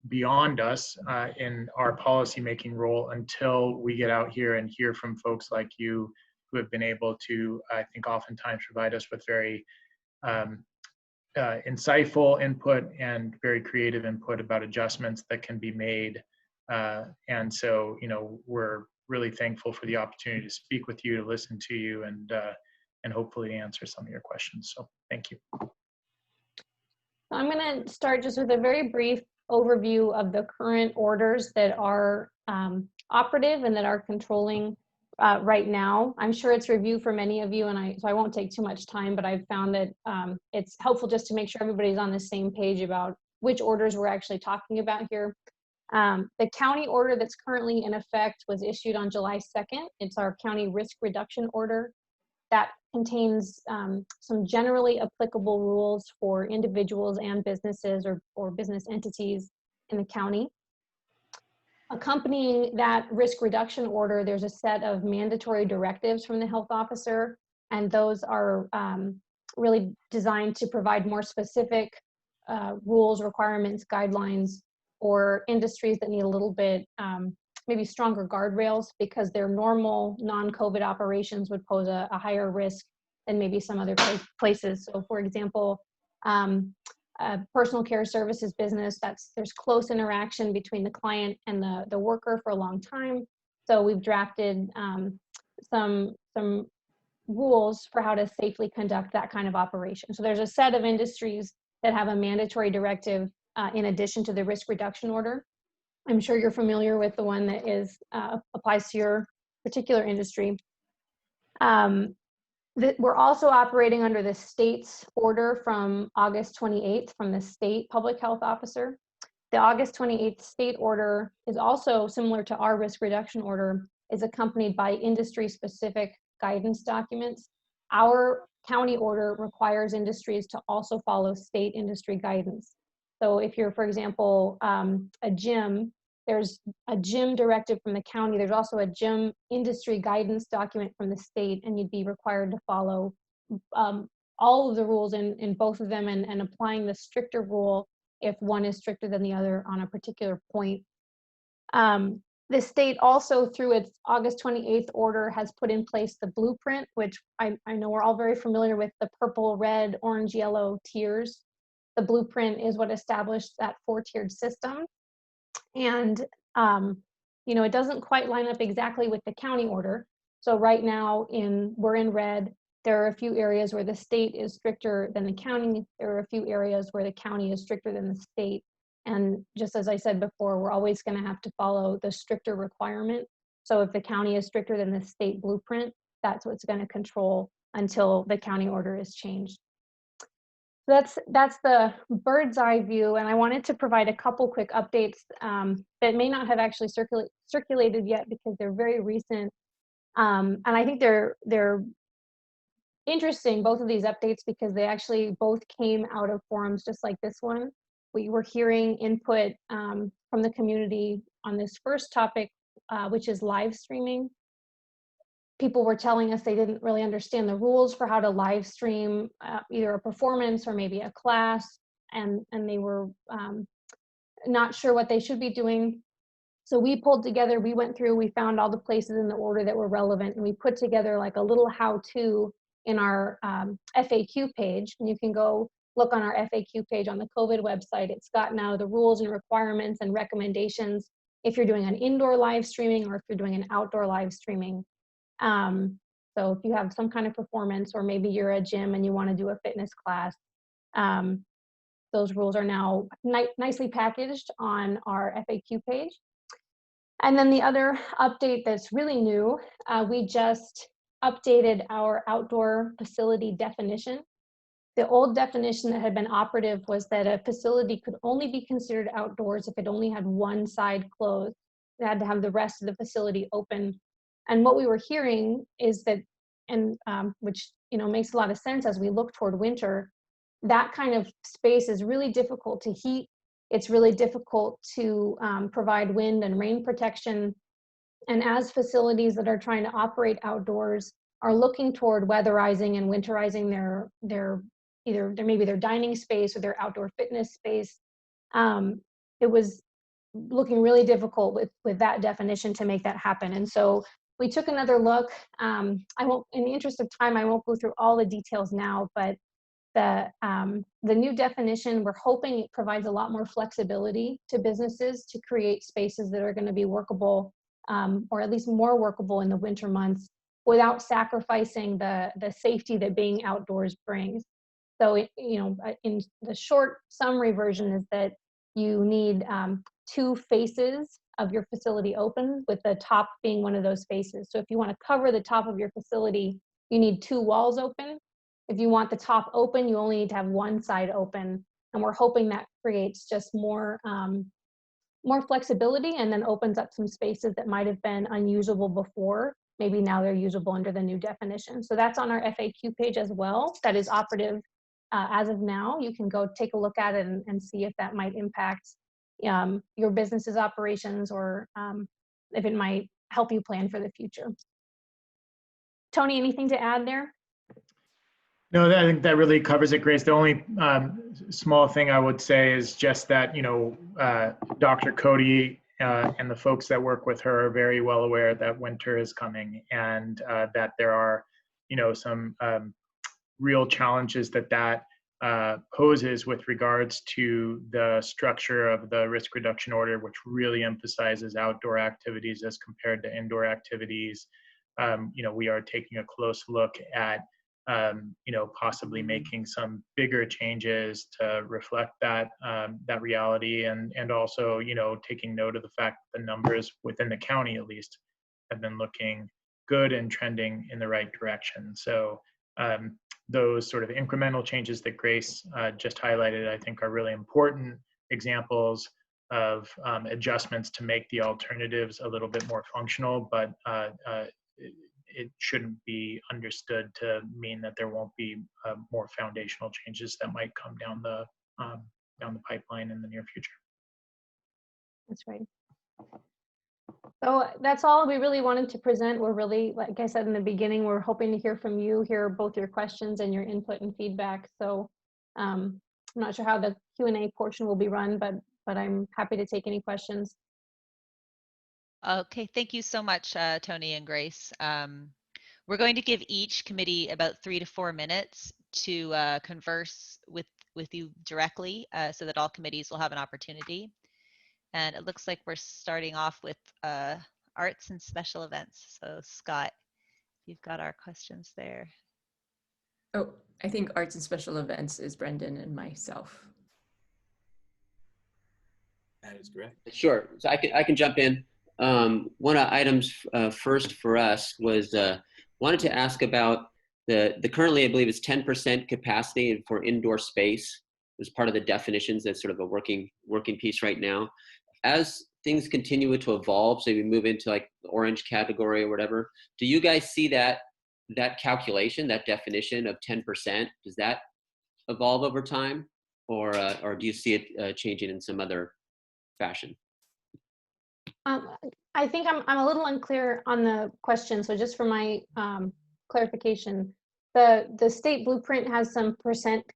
beyond us in our policymaking role until we get out here and hear from folks like you who have been able to, I think, oftentimes provide us with very insightful input and very creative input about adjustments that can be made. And so, we're really thankful for the opportunity to speak with you, to listen to you, and hopefully answer some of your questions. So thank you. I'm going to start just with a very brief overview of the current orders that are operative and that are controlling right now. I'm sure it's review for many of you, and so I won't take too much time, but I've found that it's helpful just to make sure everybody's on the same page about which orders we're actually talking about here. The county order that's currently in effect was issued on July 2nd. It's our county risk reduction order that contains some generally applicable rules for individuals and businesses or business entities in the county. Accompanying that risk reduction order, there's a set of mandatory directives from the health officer, and those are really designed to provide more specific rules, requirements, guidelines for industries that need a little bit maybe stronger guardrails because their normal non-COVID operations would pose a higher risk than maybe some other places. So for example, personal care services business, there's close interaction between the client and the worker for a long time. So we've drafted some rules for how to safely conduct that kind of operation. So there's a set of industries that have a mandatory directive in addition to the risk reduction order. I'm sure you're familiar with the one that is applies to your particular industry. We're also operating under the state's order from August 28th from the state public health officer. The August 28th state order is also similar to our risk reduction order, is accompanied by industry-specific guidance documents. Our county order requires industries to also follow state industry guidance. So if you're, for example, a gym, there's a gym directive from the county. There's also a gym industry guidance document from the state, and you'd be required to follow all of the rules in both of them and applying the stricter rule if one is stricter than the other on a particular point. The state also, through its August 28th order, has put in place the blueprint, which I know we're all very familiar with, the purple, red, orange, yellow tiers. The blueprint is what established that 4-tiered system. And, it doesn't quite line up exactly with the county order. So right now we're in red. There are a few areas where the state is stricter than the county. There are a few areas where the county is stricter than the state. And just as I said before, we're always going to have to follow the stricter requirement. So if the county is stricter than the state blueprint, that's what's going to control until the county order is changed. That's the bird's eye view, and I wanted to provide a couple quick updates that may not have actually circulated yet because they're very recent, and I think they're interesting, both of these updates, because they actually both came out of forums just like this one. We were hearing input from the community on this first topic, which is live streaming. People were telling us they didn't really understand the rules for how to live stream either a performance or maybe a class, and they were not sure what they should be doing. So we pulled together, we went through, we found all the places in the order that were relevant, and we put together like a little how-to in our FAQ page. And you can go look on our FAQ page on the COVID website. It's got now the rules and requirements and recommendations if you're doing an indoor live streaming or if you're doing an outdoor live streaming. So if you have some kind of performance, or maybe you're a gym and you want to do a fitness class, those rules are now nicely packaged on our FAQ page. And then the other update that's really new, we just updated our outdoor facility definition. The old definition that had been operative was that a facility could only be considered outdoors if it only had one side closed. It had to have the rest of the facility open. And what we were hearing is that, and which makes a lot of sense as we look toward winter, that kind of space is really difficult to heat. It's really difficult to provide wind and rain protection. And as facilities that are trying to operate outdoors are looking toward weatherizing and winterizing maybe their dining space or their outdoor fitness space, it was looking really difficult with that definition to make that happen. And so we took another look. I won't, in the interest of time, I won't go through all the details now, but the new definition, we're hoping it provides a lot more flexibility to businesses to create spaces that are going to be workable, or at least more workable in the winter months, without sacrificing the safety that being outdoors brings. So, in the short summary version is that you need 2 faces of your facility open, with the top being one of those faces. So if you want to cover the top of your facility, you need 2 walls open. If you want the top open, you only need to have one side open. And we're hoping that creates just more flexibility, and then opens up some spaces that might have been unusable before. Maybe now they're usable under the new definition. So that's on our FAQ page as well. That is operative as of now. You can go take a look at it and see if that might impact your business's operations, or if it might help you plan for the future. Tony, anything to add there? No, I think that really covers it, Grace. The only small thing I would say is just that, Dr. Cody and the folks that work with her are very well aware that winter is coming, and that there are, some real challenges that poses with regards to the structure of the risk reduction order, which really emphasizes outdoor activities as compared to indoor activities. We are taking a close look at possibly making some bigger changes to reflect that reality, and also, taking note of the fact that the numbers within the county, at least, have been looking good and trending in the right direction. So those sort of incremental changes that Grace just highlighted, I think, are really important examples of adjustments to make the alternatives a little bit more functional, but it shouldn't be understood to mean that there won't be more foundational changes that might come down the pipeline in the near future. That's right. So that's all we really wanted to present. We're really, like I said in the beginning, we're hoping to hear from you, hear both your questions and your input and feedback. So I'm not sure how the Q&A portion will be run, but I'm happy to take any questions. Okay, thank you so much, Tony and Grace. We're going to give each committee about 3 to 4 minutes to converse with you directly, so that all committees will have an opportunity. And it looks like we're starting off with arts and special events. So Scott, you've got our questions there. Oh, I think arts and special events is Brendan and myself. That is correct. Sure, so I can jump in. One of the items first for us was wanted to ask about the currently, I believe, it's 10% capacity for indoor space as part of the definitions. That's sort of a working piece right now. As things continue to evolve, so we move into like the orange category or whatever, do you guys see that calculation, that definition of 10%, does that evolve over time, or do you see it changing in some other fashion? I think I'm a little unclear on the question. So just for my clarification, the state blueprint has some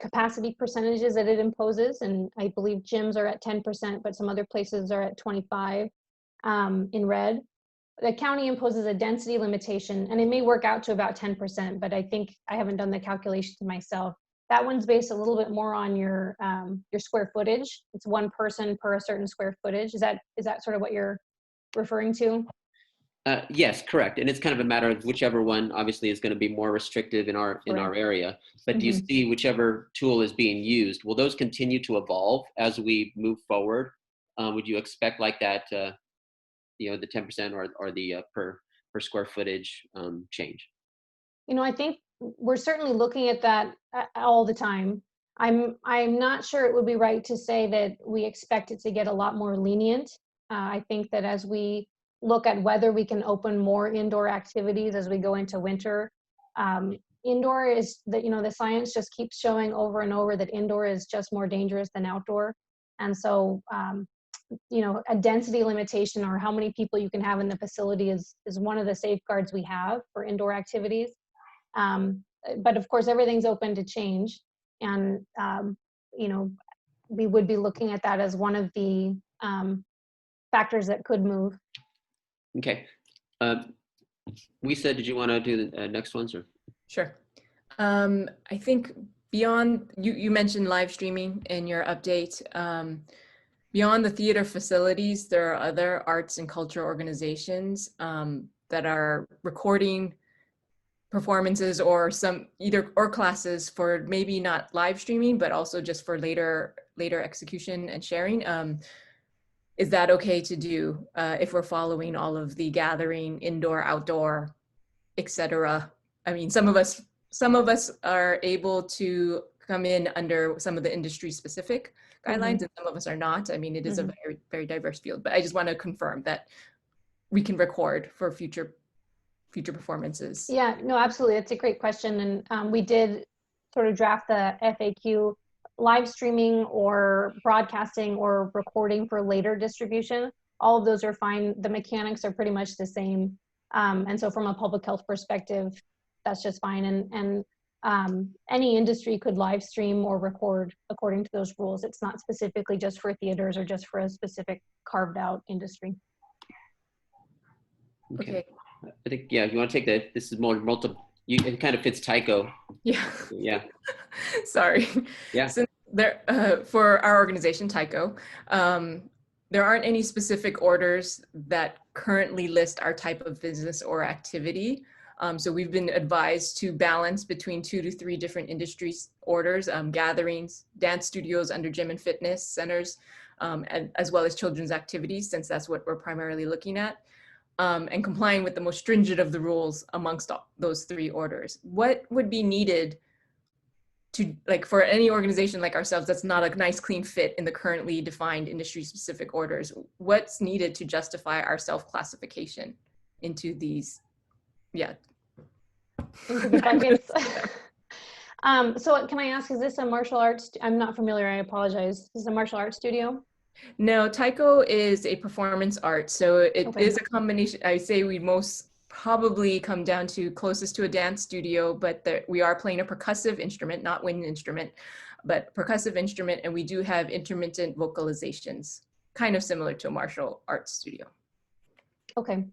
capacity percentages that it imposes, and I believe gyms are at 10%, but some other places are at 25 in red. The county imposes a density limitation, and it may work out to about 10%, but I think I haven't done the calculation to myself. That one's based a little bit more on your square footage. It's one person per a certain square footage. Is that sort of what you're referring to? Yes, correct. And it's kind of a matter of whichever one obviously is going to be more restrictive in our area. But do you see whichever tool is being used, will those continue to evolve as we move forward? Would you expect like that, the 10% or the per square footage change? I think we're certainly looking at that all the time. I'm not sure it would be right to say that we expect it to get a lot more lenient. I think that as we look at whether we can open more indoor activities as we go into winter, indoor is that, the science just keeps showing over and over that indoor is just more dangerous than outdoor. And so, a density limitation or how many people you can have in the facility is one of the safeguards we have for indoor activities. But of course, everything's open to change. And, we would be looking at that as one of the factors that could move. Okay. Lisa, did you want to do the next ones? Or? Sure. I think beyond, you mentioned live streaming in your update. Beyond the theater facilities, there are other arts and culture organizations that are recording performances or classes for maybe not live streaming, but also just for later execution and sharing. Is that okay to do if we're following all of the gathering, indoor, outdoor, etc.? I mean, some of us are able to come in under some of the industry specific guidelines, and some of us are not. I mean, it is a very, very diverse field, but I just want to confirm that we can record for future performances. Yeah, no, absolutely. It's a great question. And we did sort of draft the FAQ. Live streaming or broadcasting or recording for later distribution, all of those are fine. The mechanics are pretty much the same. And so from a public health perspective, that's just fine. And any industry could live stream or record according to those rules. It's not specifically just for theaters or just for a specific carved out industry. Okay. I think, yeah, if you want to take this is more multiple, it kind of fits Tyco. Yeah. Yeah. Sorry. Yeah. Since there, for our organization, Tyco, there aren't any specific orders that currently list our type of business or activity. So we've been advised to balance between 2 to 3 different industries orders, gatherings, dance studios under gym and fitness centers, and as well as children's activities, since that's what we're primarily looking at. And complying with the most stringent of the rules amongst those 3 orders. What would be needed to, like, for any organization like ourselves that's not a nice clean fit in the currently defined industry specific orders? What's needed to justify our self-classification into these, into the buckets? So can I ask, is this a martial arts? I'm not familiar, I apologize. Is this a martial arts studio? No, Tyco is a performance art. So it is a combination. I say we most probably come down to closest to a dance studio, but we are playing a percussive instrument, not wind instrument, but percussive instrument. And we do have intermittent vocalizations, kind of similar to a martial arts studio. Okay.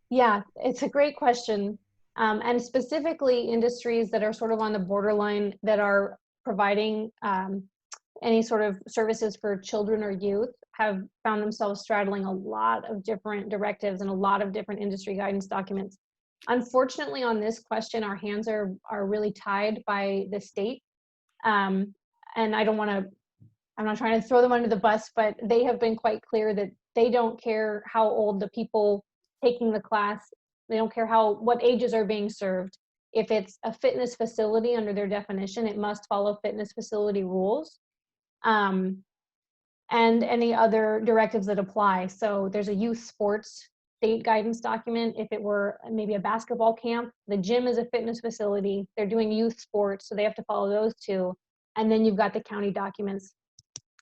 Yeah, it's a great question. And specifically industries that are sort of on the borderline that are providing any sort of services for children or youth have found themselves straddling a lot of different directives and a lot of different industry guidance documents. Unfortunately, on this question, our hands are really tied by the state. And I'm not trying to throw them under the bus, but they have been quite clear that they don't care how old the people taking the class, they don't care what ages are being served. If it's a fitness facility under their definition, it must follow fitness facility rules. And any other directives that apply. So there's a youth sports state guidance document. If it were maybe a basketball camp, the gym is a fitness facility. They're doing youth sports, so they have to follow those 2. And then you've got the county documents.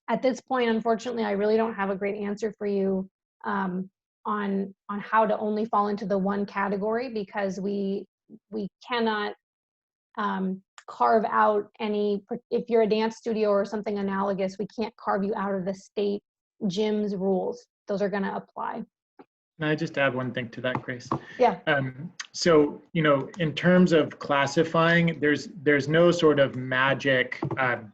At this point, unfortunately, I really don't have a great answer for you on how to only fall into the one category, because we cannot carve out any, if you're a dance studio or something analogous, we can't carve you out of the state gym's rules. Those are going to apply. Can I just add one thing to that, Grace? Yeah. So, in terms of classifying, there's no sort of magic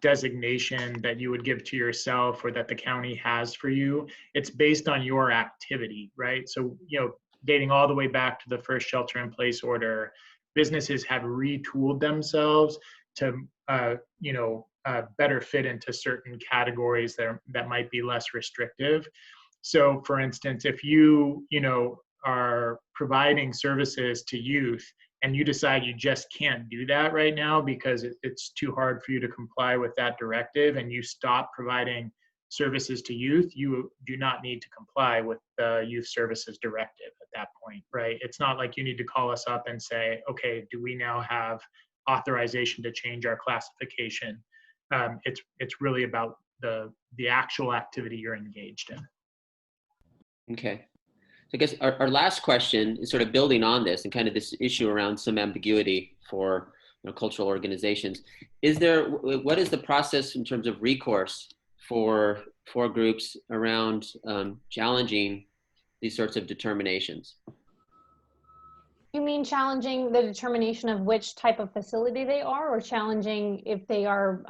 designation that you would give to yourself or that the county has for you. It's based on your activity, right? So, dating all the way back to the first shelter-in-place order, businesses have retooled themselves to, better fit into certain categories that might be less restrictive. So, for instance, if you are providing services to youth and you decide you just can't do that right now because it's too hard for you to comply with that directive, and you stop providing services to youth, you do not need to comply with the youth services directive at that point, right? It's not like you need to call us up and say, okay, do we now have authorization to change our classification? It's really about the actual activity you're engaged in. Okay. So I guess our last question is sort of building on this and kind of this issue around some ambiguity for cultural organizations. What is the process in terms of recourse for groups around challenging these sorts of determinations? You mean challenging the determination of which type of facility they are, or challenging if they are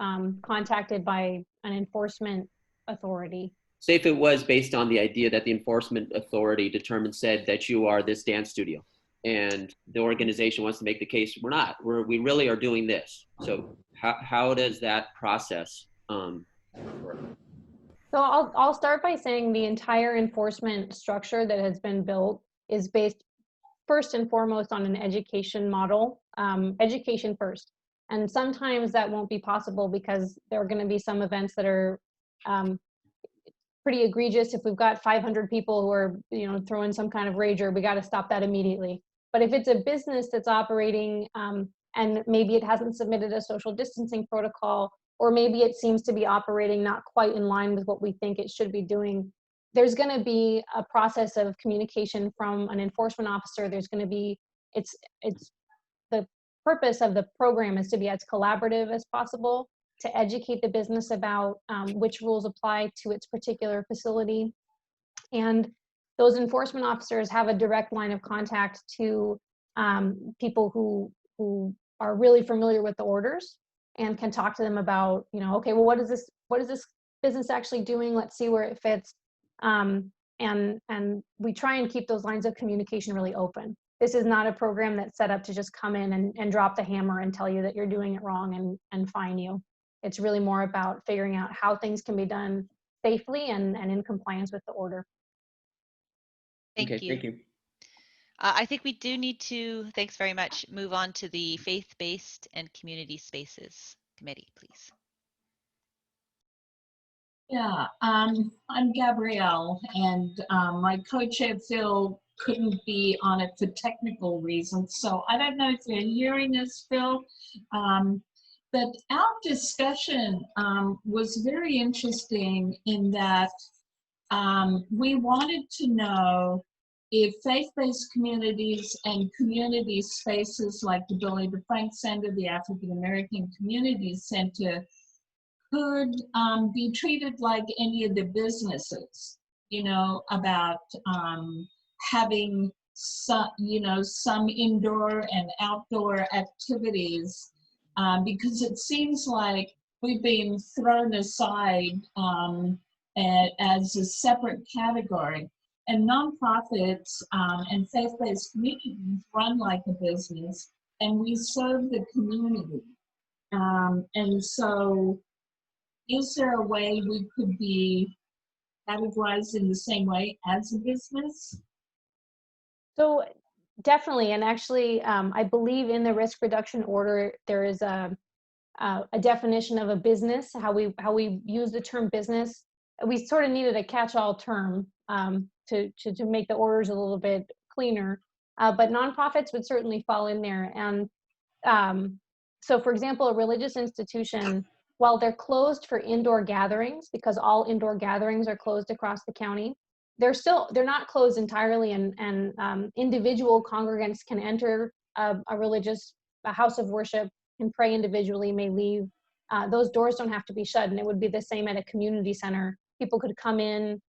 contacted by an enforcement authority? Say if it was based on the idea that the enforcement authority said that you are this dance studio, and the organization wants to make the case, we're not. We really are doing this. So how does that process work? So I'll start by saying the entire enforcement structure that has been built is based first and foremost on an education model, education first. And sometimes that won't be possible because there are going to be some events that are pretty egregious. If we've got 500 people who are, throwing some kind of rager, we got to stop that immediately. But if it's a business that's operating and maybe it hasn't submitted a social distancing protocol, or maybe it seems to be operating not quite in line with what we think it should be doing, there's going to be a process of communication from an enforcement officer. There's going to be, it's the purpose of the program is to be as collaborative as possible, to educate the business about which rules apply to its particular facility. And those enforcement officers have a direct line of contact to people who are really familiar with the orders and can talk to them about, okay, well, what is this business actually doing? Let's see where it fits. And we try and keep those lines of communication really open. This is not a program that's set up to just come in and drop the hammer and tell you that you're doing it wrong and fine you. It's really more about figuring out how things can be done safely and in compliance with the order. Thank you. I think we do need to, thanks very much, move on to the faith-based and community spaces committee, please. Yeah, I'm Gabrielle, and my co-chair Phil couldn't be on it for technical reasons. So I don't know if you're hearing this, Phil, but our discussion was very interesting in that we wanted to know if faith-based communities and community spaces like the Billy DeFrank Center, the African American Community Center, could be treated like any of the businesses, about having some indoor and outdoor activities, because it seems like we've been thrown aside as a separate category. And nonprofits and faith-based communities run like a business, and we serve the community. And so, is there a way we could be categorized in the same way as a business? So definitely, and actually, I believe in the risk reduction order there is a definition of a business. How we use the term business. We sort of needed a catch-all term to make the orders a little bit cleaner, but nonprofits would certainly fall in there. And so, for example, a religious institution, while they're closed for indoor gatherings, because all indoor gatherings are closed across the county, they're not closed entirely, and individual congregants can enter a house of worship and pray individually, may leave. Those doors don't have to be shut, and it would be the same at a community center. People could come in,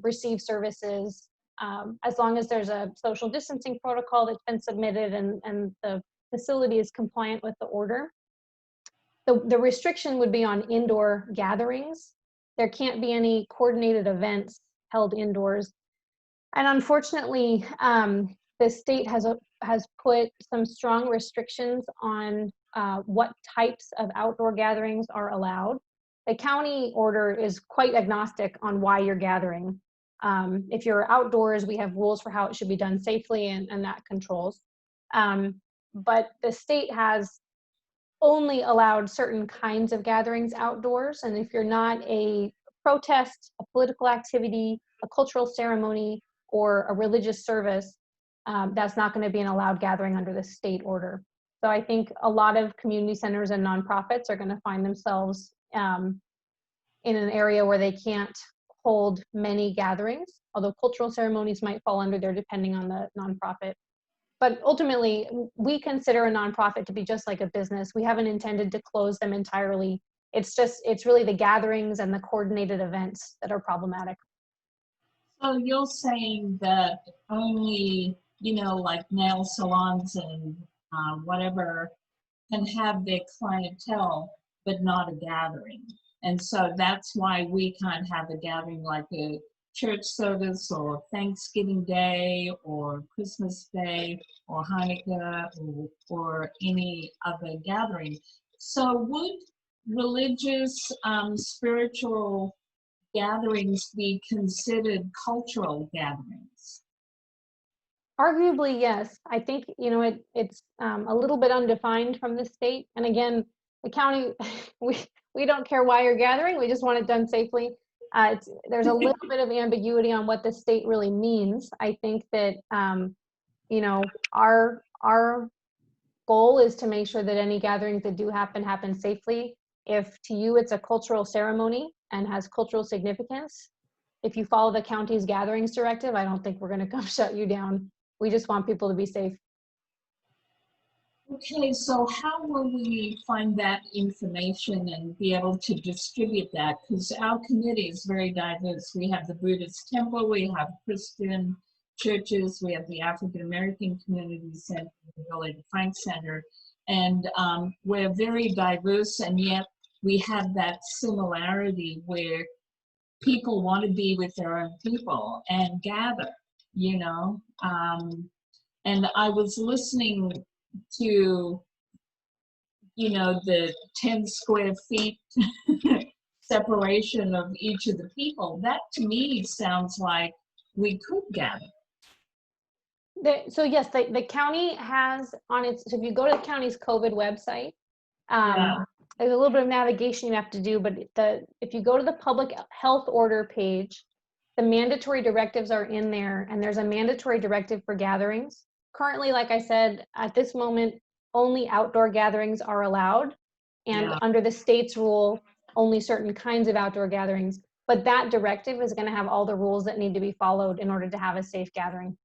receive services, as long as there's a social distancing protocol that's been submitted and the facility is compliant with the order. The restriction would be on indoor gatherings. There can't be any coordinated events held indoors. And unfortunately, the state has put some strong restrictions on what types of outdoor gatherings are allowed. The county order is quite agnostic on why you're gathering. If you're outdoors, we have rules for how it should be done safely, and that controls. But the state has only allowed certain kinds of gatherings outdoors, and if you're not a protest, a political activity, a cultural ceremony, or a religious service, that's not going to be an allowed gathering under the state order. So I think a lot of community centers and nonprofits are going to find themselves in an area where they can't hold many gatherings, although cultural ceremonies might fall under there depending on the nonprofit. But ultimately, we consider a nonprofit to be just like a business. We haven't intended to close them entirely. It's really the gatherings and the coordinated events that are problematic. So you're saying that only, like nail salons and whatever can have their clientele, but not a gathering. And so that's why we can't have a gathering like a church service or Thanksgiving Day or Christmas Day or Hanukkah or any other gathering. So would religious, spiritual gatherings be considered cultural gatherings? Arguably, yes. I think, it's a little bit undefined from the state. And again, the county, we don't care why you're gathering. We just want it done safely. There's a little bit of ambiguity on what the state really means. I think that, our goal is to make sure that any gatherings that do happen safely. If to you it's a cultural ceremony and has cultural significance, if you follow the county's gatherings directive, I don't think we're going to come shut you down. We just want people to be safe. Okay, so how will we find that information and be able to distribute that? Because our committee is very diverse. We have the Buddhist temple, we have Christian churches, we have the African American Community Center, the Village Frank Center, and we're very diverse, and yet we have that similarity where people want to be with their own people and gather, and I was listening to, the 10 square feet separation of each of the people. That to me sounds like we could gather. So yes, the county has on its, so if you go to the county's COVID website, there's a little bit of navigation you have to do, but if you go to the public health order page, the mandatory directives are in there, and there's a mandatory directive for gatherings. Currently, like I said, at this moment, only outdoor gatherings are allowed, and under the state's rule, only certain kinds of outdoor gatherings. But that directive is going to have all the rules that need to be followed in order to have a safe gathering.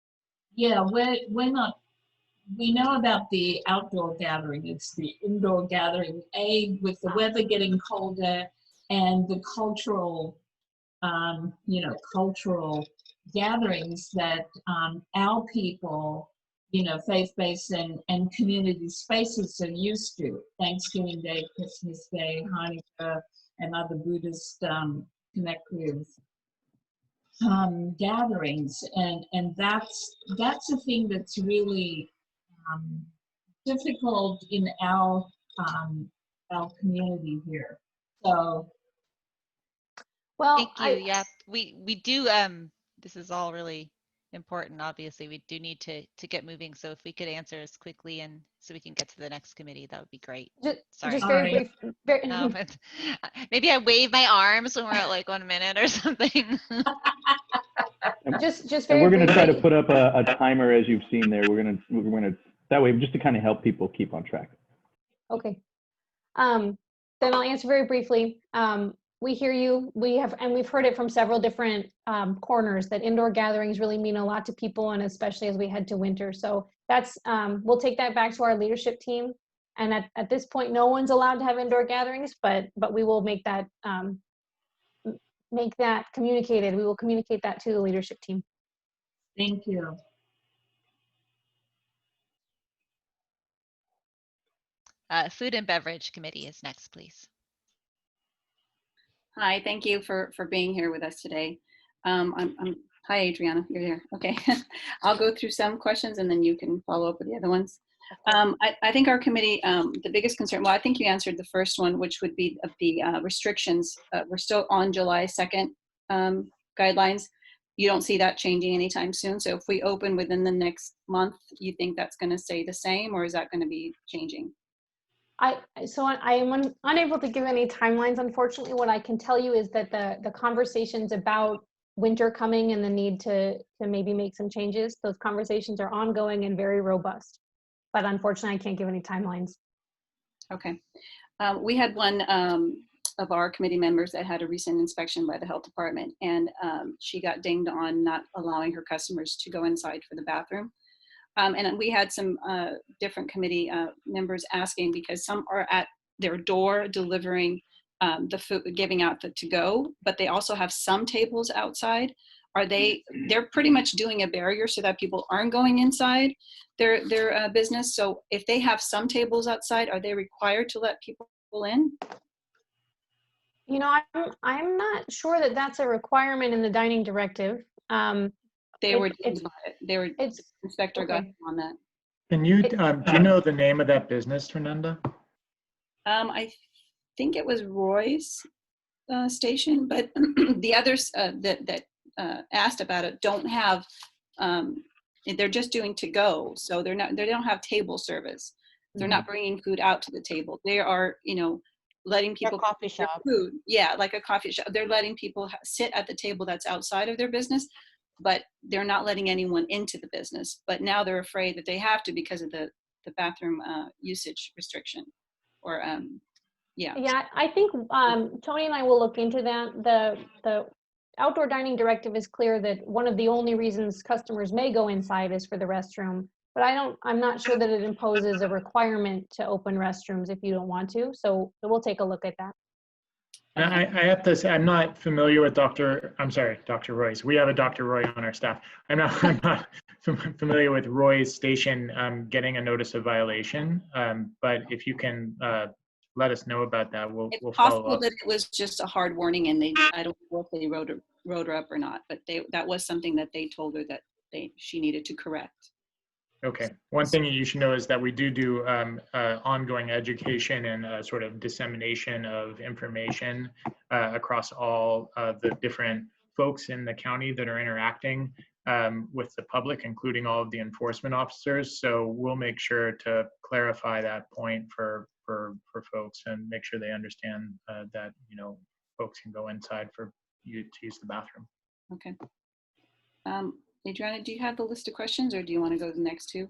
Yeah, we're not, we know about the outdoor gathering. It's the indoor gathering, with the weather getting colder and the cultural, cultural gatherings that our people, faith-based and community spaces are used to. Thanksgiving Day, Christmas Day, Hanukkah, and other Buddhist connective gatherings, and that's a thing that's really difficult in our community here. So, well, thank you. Yeah, we do. This is all really important. Obviously, we do need to get moving. So if we could answer as quickly and so we can get to the next committee, that would be great. Sorry. Just very brief. No, but maybe I wave my arms when we're at like 1 minute or something. just and we're going to try to put up a timer, as you've seen there. We're going to that way, just to kind of help people keep on track. Okay. Then I'll answer very briefly. We hear you. We've heard it from several different corners that indoor gatherings really mean a lot to people, and especially as we head to winter. So that's we'll take that back to our leadership team. And at this point, no one's allowed to have indoor gatherings, but we will make that communicated. We will communicate that to the leadership team. Thank you. Food and Beverage Committee is next, please. Hi, thank you for being here with us today. Hi, Adriana, you're here. Okay, I'll go through some questions and then you can follow up with the other ones. I think our committee, the biggest concern, well, I think you answered the first one, which would be the restrictions. We're still on July 2nd guidelines. You don't see that changing anytime soon. So if we open within the next month, you think that's going to stay the same, or is that going to be changing? So I am unable to give any timelines, unfortunately. What I can tell you is that the conversations about winter coming and the need to maybe make some changes, those conversations are ongoing and very robust. But unfortunately, I can't give any timelines. Okay. We had one of our committee members that had a recent inspection by the health department, and she got dinged on not allowing her customers to go inside for the bathroom. And we had some different committee members asking, because some are at their door delivering the food, giving out the to-go, but they also have some tables outside. They're pretty much doing a barrier so that people aren't going inside their business. So if they have some tables outside, are they required to let people in? You know, I'm not sure that that's a requirement in the dining directive. They were inspector okay. got on that. Can you, do you know the name of that business, Fernanda? I think it was Roy's station, but the others that asked about it don't have, they're just doing to go. So they don't have table service. They're not bringing food out to the table. They are, letting people coffee shop food. Yeah, like a coffee shop. They're letting people sit at the table that's outside of their business, but they're not letting anyone into the business. But now they're afraid that they have to because of the bathroom usage restriction. Or yeah. Yeah, I think Tony and I will look into that. The outdoor dining directive is clear that one of the only reasons customers may go inside is for the restroom. But I'm not sure that it imposes a requirement to open restrooms if you don't want to. So we'll take a look at that. I have to say, I'm not familiar with Dr. Roy's. We have a Dr. Roy on our staff. I'm not familiar with Roy's station getting a notice of violation. But if you can let us know about that, we'll follow up. It's possible that it was just a hard warning, and I don't know if they wrote her up or not, but that was something that they told her that she needed to correct. Okay. One thing you should know is that we do ongoing education and sort of dissemination of information across all the different folks in the county that are interacting with the public, including all of the enforcement officers. So we'll make sure to clarify that point for folks and make sure they understand that folks can go inside for you to use the bathroom. Okay. Adriana, do you have the list of questions, or do you want to go to the next two?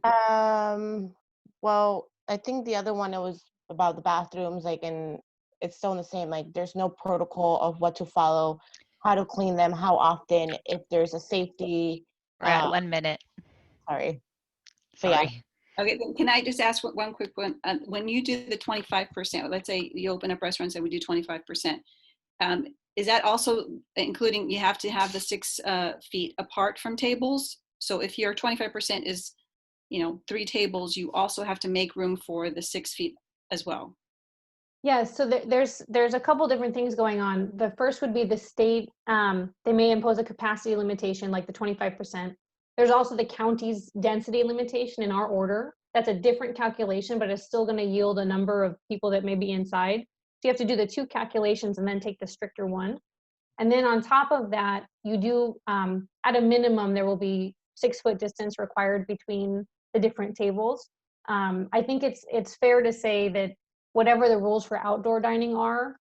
Well, I think the other one, it was about the bathrooms, and it's still the same. There's no protocol of what to follow, how to clean them, how often, if there's a safety. We're at 1 minute. Sorry. Sorry. Yeah. Okay, can I just ask one quick one? When you do the 25%, let's say you open up restaurants and we do 25%, is that also including you have to have the 6 feet apart from tables? So if your 25% is, 3 tables, you also have to make room for the 6 feet as well. Yeah, so there's a couple different things going on. The first would be the state, they may impose a capacity limitation like the 25%. There's also the county's density limitation in our order. That's a different calculation, but it's still going to yield a number of people that may be inside. So you have to do the 2 calculations and then take the stricter one. And then on top of that, you do, at a minimum, there will be 6-foot distance required between the different tables. I think it's fair to say that whatever the rules for outdoor dining are,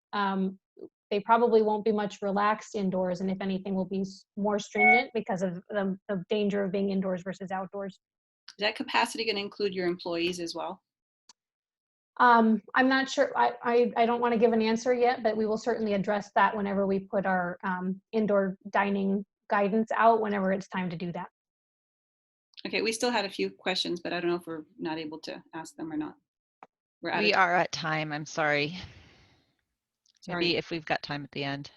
they probably won't be much relaxed indoors, and if anything will be more stringent because of the danger of being indoors versus outdoors. Is that capacity going to include your employees as well? I'm not sure. I don't want to give an answer yet, but we will certainly address that whenever we put our indoor dining guidance out, whenever it's time to do that. Okay, we still had a few questions, but I don't know if we're not able to ask them or not. We are at time. I'm sorry. Sorry. Maybe if we've got time at the end.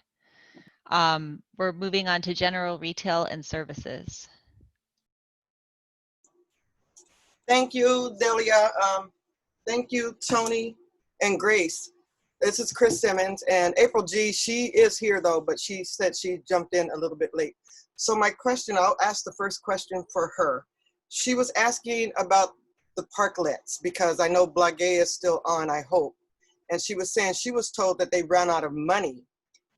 We're moving on to general retail and services. Thank you, Delia. Thank you, Tony and Grace. This is Chris Simmons, and April G, she is here though, but she said she jumped in a little bit late. So my question, I'll ask the first question for her. She was asking about the parklets, because I know Blage is still on, I hope. And she was saying she was told that they ran out of money.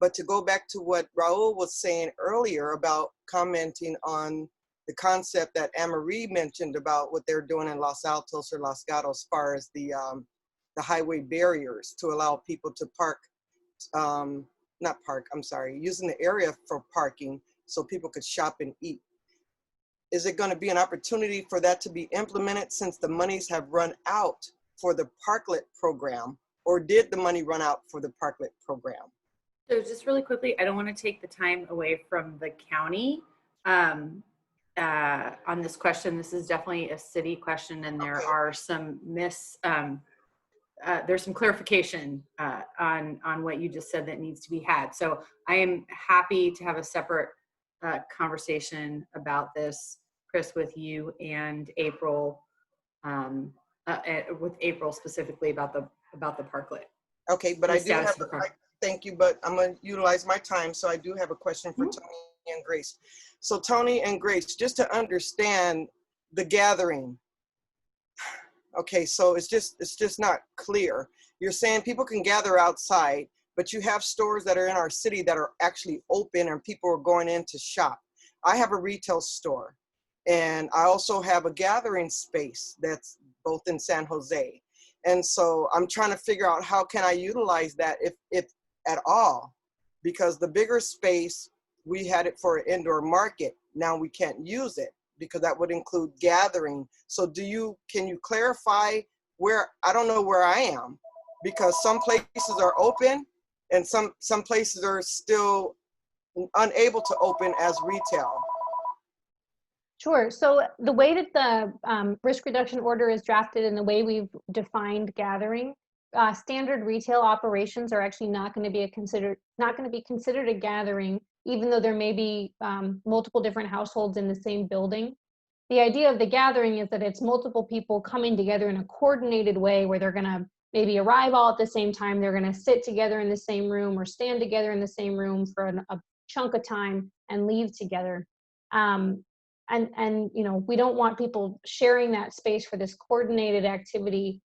But to go back to what Raul was saying earlier about commenting on the concept that Anne-Marie mentioned about what they're doing in Los Altos or Los Gatos as far as the the highway barriers to allow people to park, not park, I'm sorry, using the area for parking so people could shop and eat. Is it going to be an opportunity for that to be implemented since the monies have run out for the parklet program, or did the money run out for the parklet program? So just really quickly, I don't want to take the time away from the county on this question. This is definitely a city question, and there are some there's some clarification on what you just said that needs to be had. So I am happy to have a separate conversation about this, Chris, with you and April, with April specifically about the parklet. Okay, but I do have, thank you, but I'm going to utilize my time. So I do have a question for Tony and Grace. So Tony and Grace, just to understand the gathering. Okay, so it's just not clear. You're saying people can gather outside, but you have stores that are in our city that are actually open and people are going in to shop. I have a retail store, and I also have a gathering space that's both in San Jose. And so I'm trying to figure out how can I utilize that if at all, because the bigger space, we had it for an indoor market. Now we can't use it because that would include gathering. So can you clarify where, I don't know where I am, because some places are open and some places are still unable to open as retail. Sure. So the way that the risk reduction order is drafted and the way we've defined gathering, standard retail operations are actually not going to be considered a gathering, even though there may be multiple different households in the same building. The idea of the gathering is that it's multiple people coming together in a coordinated way where they're going to maybe arrive all at the same time. They're going to sit together in the same room or stand together in the same room for a chunk of time and leave together. And you know, we don't want people sharing that space for this coordinated activity,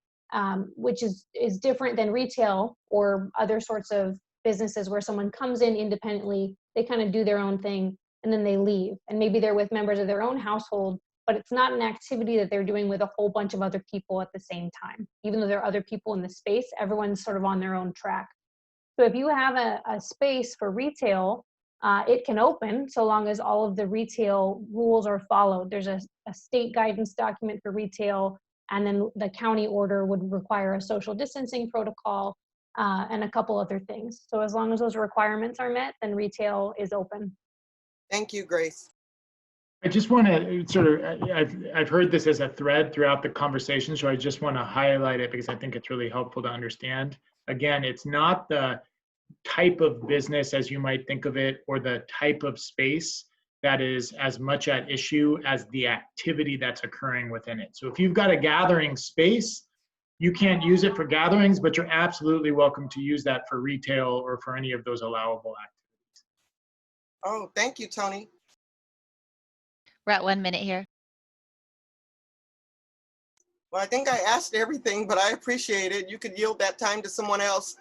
which is different than retail or other sorts of businesses where someone comes in independently, they kind of do their own thing, and then they leave. And maybe they're with members of their own household, but it's not an activity that they're doing with a whole bunch of other people at the same time. Even though there are other people in the space, everyone's sort of on their own track. So if you have a space for retail, it can open so long as all of the retail rules are followed. There's a state guidance document for retail, and then the county order would require a social distancing protocol and a couple other things. So as long as those requirements are met, then retail is open. Thank you, Grace. I just want to sort of, I've heard this as a thread throughout the conversation, so I just want to highlight it because I think it's really helpful to understand. Again, it's not the type of business as you might think of it, or the type of space that is as much at issue as the activity that's occurring within it. So if you've got a gathering space, you can't use it for gatherings, but you're absolutely welcome to use that for retail or for any of those allowable activities. Oh, thank you, Tony. We're at 1 minute here. Well, I think I asked everything, but I appreciate it. You could yield that time to someone else.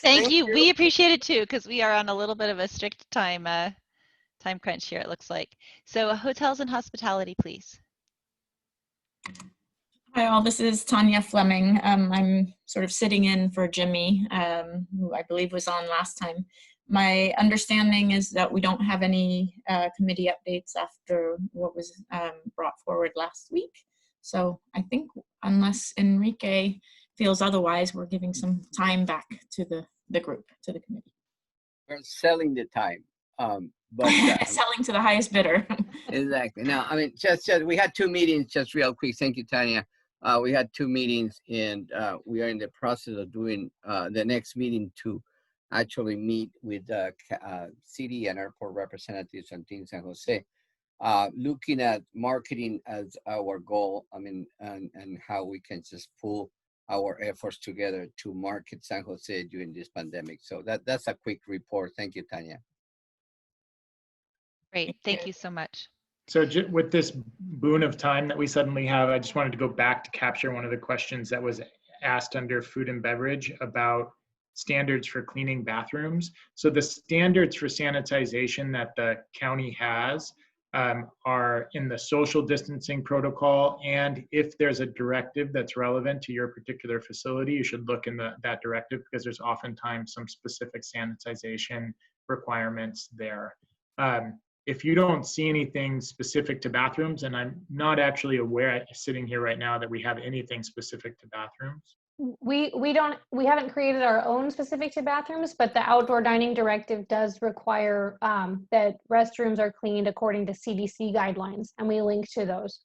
Thank you. We appreciate it too, because we are on a little bit of a strict time crunch here, it looks like. So hotels and hospitality, please. Hi all, this is Tanya Fleming. I'm sort of sitting in for Jimmy, who I believe was on last time. My understanding is that we don't have any committee updates after what was brought forward last week. So I think unless Enrique feels otherwise, we're giving some time back to the group, to the committee. We're selling the time. But selling to the highest bidder. Exactly. Now, I mean, just we had 2 meetings, just real quick. Thank you, Tanya. We had 2 meetings, and we are in the process of doing the next meeting to actually meet with city and airport representatives on Team San Jose, looking at marketing as our goal. I mean, and how we can just pull our efforts together to market San Jose during this pandemic. So that's a quick report. Thank you, Tanya. Great. Thank you so much. So with this boon of time that we suddenly have, I just wanted to go back to capture one of the questions that was asked under food and beverage about standards for cleaning bathrooms. So the standards for sanitization that the county has are in the social distancing protocol, and if there's a directive that's relevant to your particular facility, you should look in that directive, because there's oftentimes some specific sanitization requirements there. If you don't see anything specific to bathrooms, and I'm not actually aware sitting here right now that we have anything specific to bathrooms. We haven't created our own specific to bathrooms, but the outdoor dining directive does require that restrooms are cleaned according to CDC guidelines, and we link to those.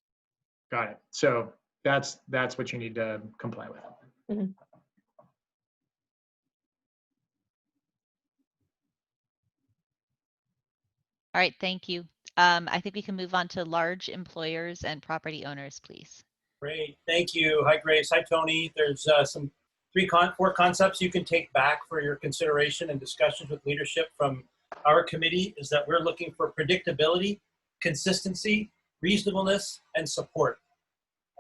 Got it. So that's what you need to comply with. Mm-hmm. All right, thank you. I think we can move on to large employers and property owners, please. Great, thank you. Hi, Grace. Hi, Tony. There's four concepts you can take back for your consideration and discussions with leadership from our committee. Is that we're looking for predictability, consistency, reasonableness, and support.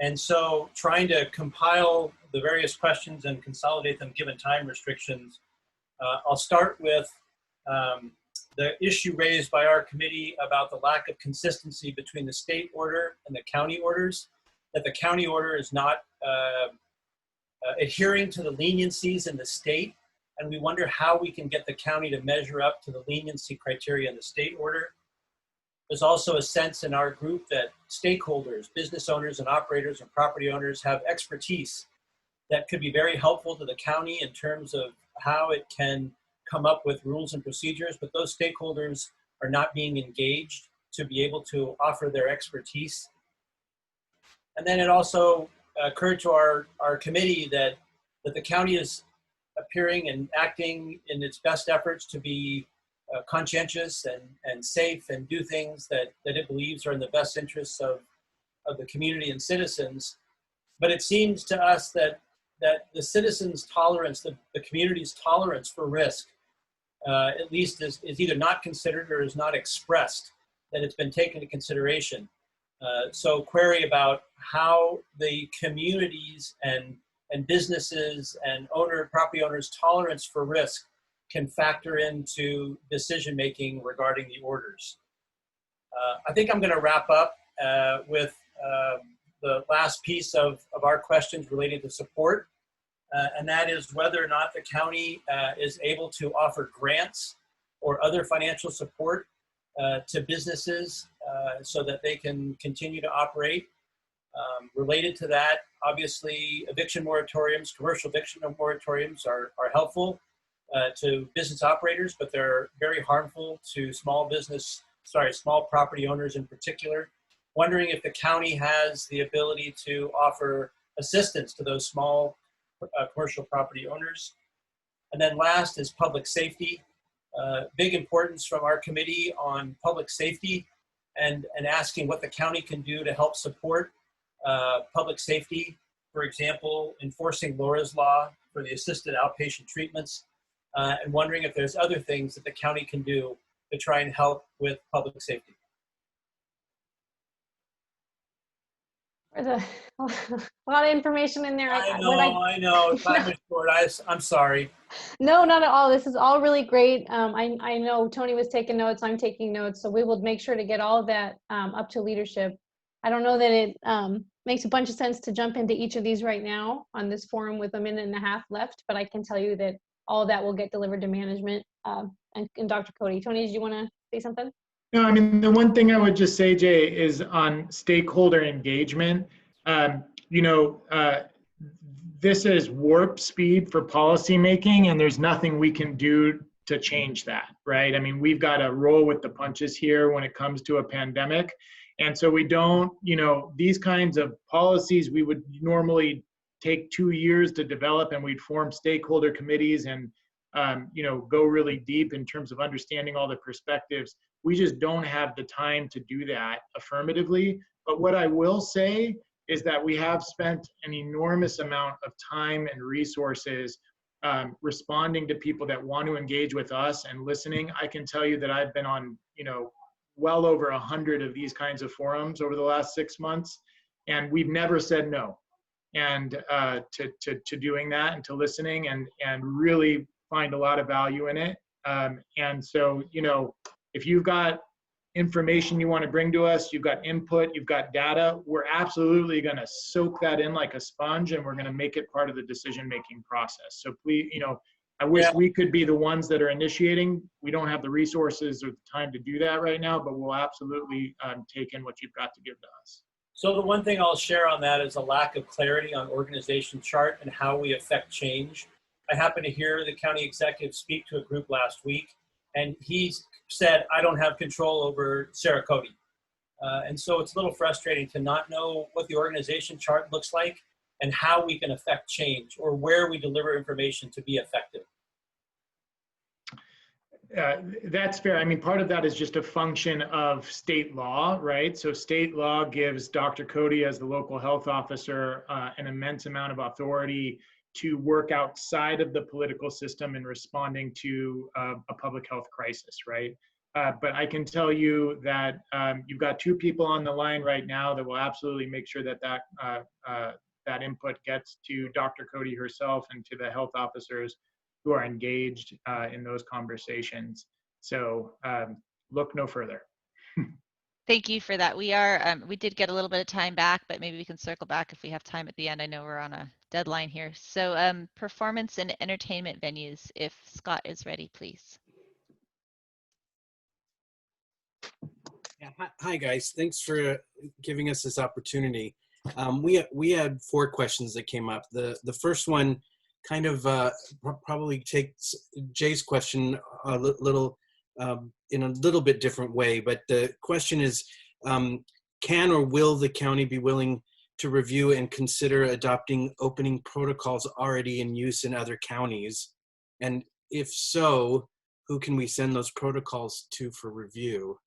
And so trying to compile the various questions and consolidate them given time restrictions, I'll start with the issue raised by our committee about the lack of consistency between the state order and the county orders, that the county order is not adhering to the leniencies in the state, and we wonder how we can get the county to measure up to the leniency criteria in the state order. There's also a sense in our group that stakeholders, business owners and operators and property owners have expertise that could be very helpful to the county in terms of how it can come up with rules and procedures, but those stakeholders are not being engaged to be able to offer their expertise. And then it also occurred to our committee that the county is appearing and acting in its best efforts to be conscientious and safe and do things that it believes are in the best interests of the community and citizens. But it seems to us that the citizens' tolerance, the community's tolerance for risk, at least is either not considered or is not expressed, that it's been taken into consideration. So query about how the communities and businesses and property owners' tolerance for risk can factor into decision-making regarding the orders. I think I'm gonna wrap up with the last piece of our questions related to support, and that is whether or not the county is able to offer grants or other financial support to businesses so that they can continue to operate. Related to that, obviously, eviction moratoriums, commercial eviction moratoriums are helpful to business operators, but they're very harmful to small property owners in particular. Wondering if the county has the ability to offer assistance to those small commercial property owners. And then last is public safety. Big importance from our committee on public safety and asking what the county can do to help support public safety. For example, enforcing Laura's Law for the assisted outpatient treatments, and wondering if there's other things that the county can do to try and help with public safety. There's a lot of information in there. I know. Time is short. I'm sorry. No, not at all. This is all really great. I know Tony was taking notes. I'm taking notes. So we will make sure to get all of that up to leadership. I don't know that it makes a bunch of sense to jump into each of these right now on this forum with a minute and a half left, but I can tell you that all of that will get delivered to management and Dr. Cody. Tony, did you want to say something? No, I mean, the one thing I would just say, Jay, is on stakeholder engagement. This is warp speed for policymaking, and there's nothing we can do to change that, right? I mean, we've got to roll with the punches here when it comes to a pandemic. And so we don't, these kinds of policies we would normally take 2 years to develop, and we'd form stakeholder committees and, go really deep in terms of understanding all the perspectives. We just don't have the time to do that affirmatively. But what I will say is that we have spent an enormous amount of time and resources responding to people that want to engage with us and listening. I can tell you that I've been on, well over 100 of these kinds of forums over the last 6 months, and we've never said no. And to doing that and to listening and really find a lot of value in it. And so, if you've got information you want to bring to us, you've got input, you've got data, we're absolutely going to soak that in like a sponge, and we're going to make it part of the decision-making process. So please, I wish we could be the ones that are initiating. We don't have the resources or the time to do that right now, but we'll absolutely take in what you've got to give to us. So the one thing I'll share on that is a lack of clarity on organization chart and how we affect change. I happened to hear the county executive speak to a group last week, and he said, I don't have control over Sarah Cody. And so it's a little frustrating to not know what the organization chart looks like and how we can affect change or where we deliver information to be effective. That's fair. I mean, part of that is just a function of state law, right? So state law gives Dr. Cody, as the local health officer, an immense amount of authority to work outside of the political system in responding to a public health crisis, right? But I can tell you that you've got two people on the line right now that will absolutely make sure that that input gets to Dr. Cody herself and to the health officers who are engaged in those conversations. So look no further. Thank you for that. We did get a little bit of time back, but maybe we can circle back if we have time at the end. I know we're on a deadline here. So performance and entertainment venues, if Scott is ready, please. Yeah, hi guys, thanks for giving us this opportunity. We had 4 questions that came up. The first one kind of probably takes Jay's question a little in a little bit different way, but the question is, can or will the county be willing to review and consider adopting opening protocols already in use in other counties? And if so, who can we send those protocols to for review?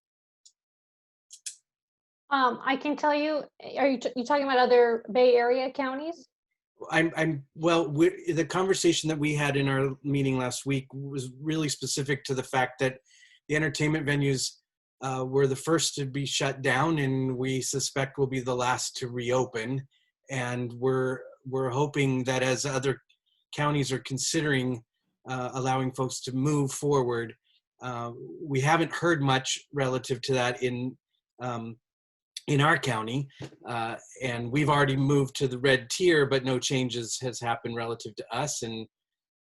I can tell you, are you talking about other Bay Area counties? Well, the conversation that we had in our meeting last week was really specific to the fact that the entertainment venues were the first to be shut down, and we suspect will be the last to reopen. And we're hoping that as other counties are considering allowing folks to move forward, we haven't heard much relative to that in our county, and we've already moved to the red tier, but no changes has happened relative to us, and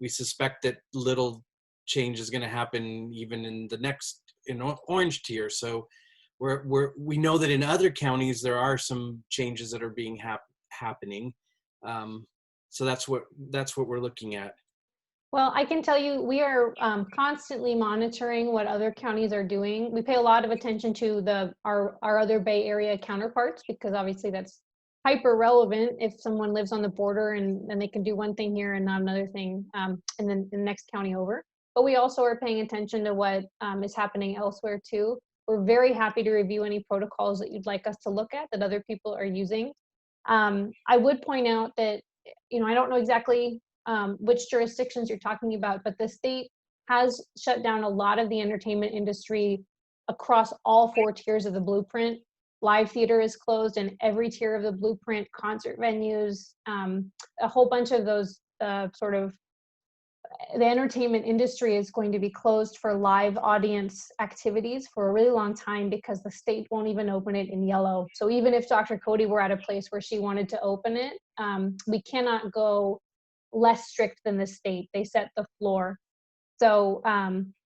we suspect that little change is going to happen even in the next orange tier. So we know that in other counties there are some changes that are being happening. So that's what we're looking at. Well, I can tell you we are constantly monitoring what other counties are doing. We pay a lot of attention to our other Bay Area counterparts, because obviously that's hyper relevant if someone lives on the border and they can do one thing here and not another thing in the next county over. But we also are paying attention to what is happening elsewhere too. We're very happy to review any protocols that you'd like us to look at that other people are using. I would point out that, I don't know exactly which jurisdictions you're talking about, but the state has shut down a lot of the entertainment industry across all 4 tiers of the blueprint. Live theater is closed in every tier of the blueprint, concert venues, a whole bunch of those the entertainment industry is going to be closed for live audience activities for a really long time because the state won't even open it in yellow. So even if Dr. Cody were at a place where she wanted to open it, we cannot go less strict than the state. They set the floor. So,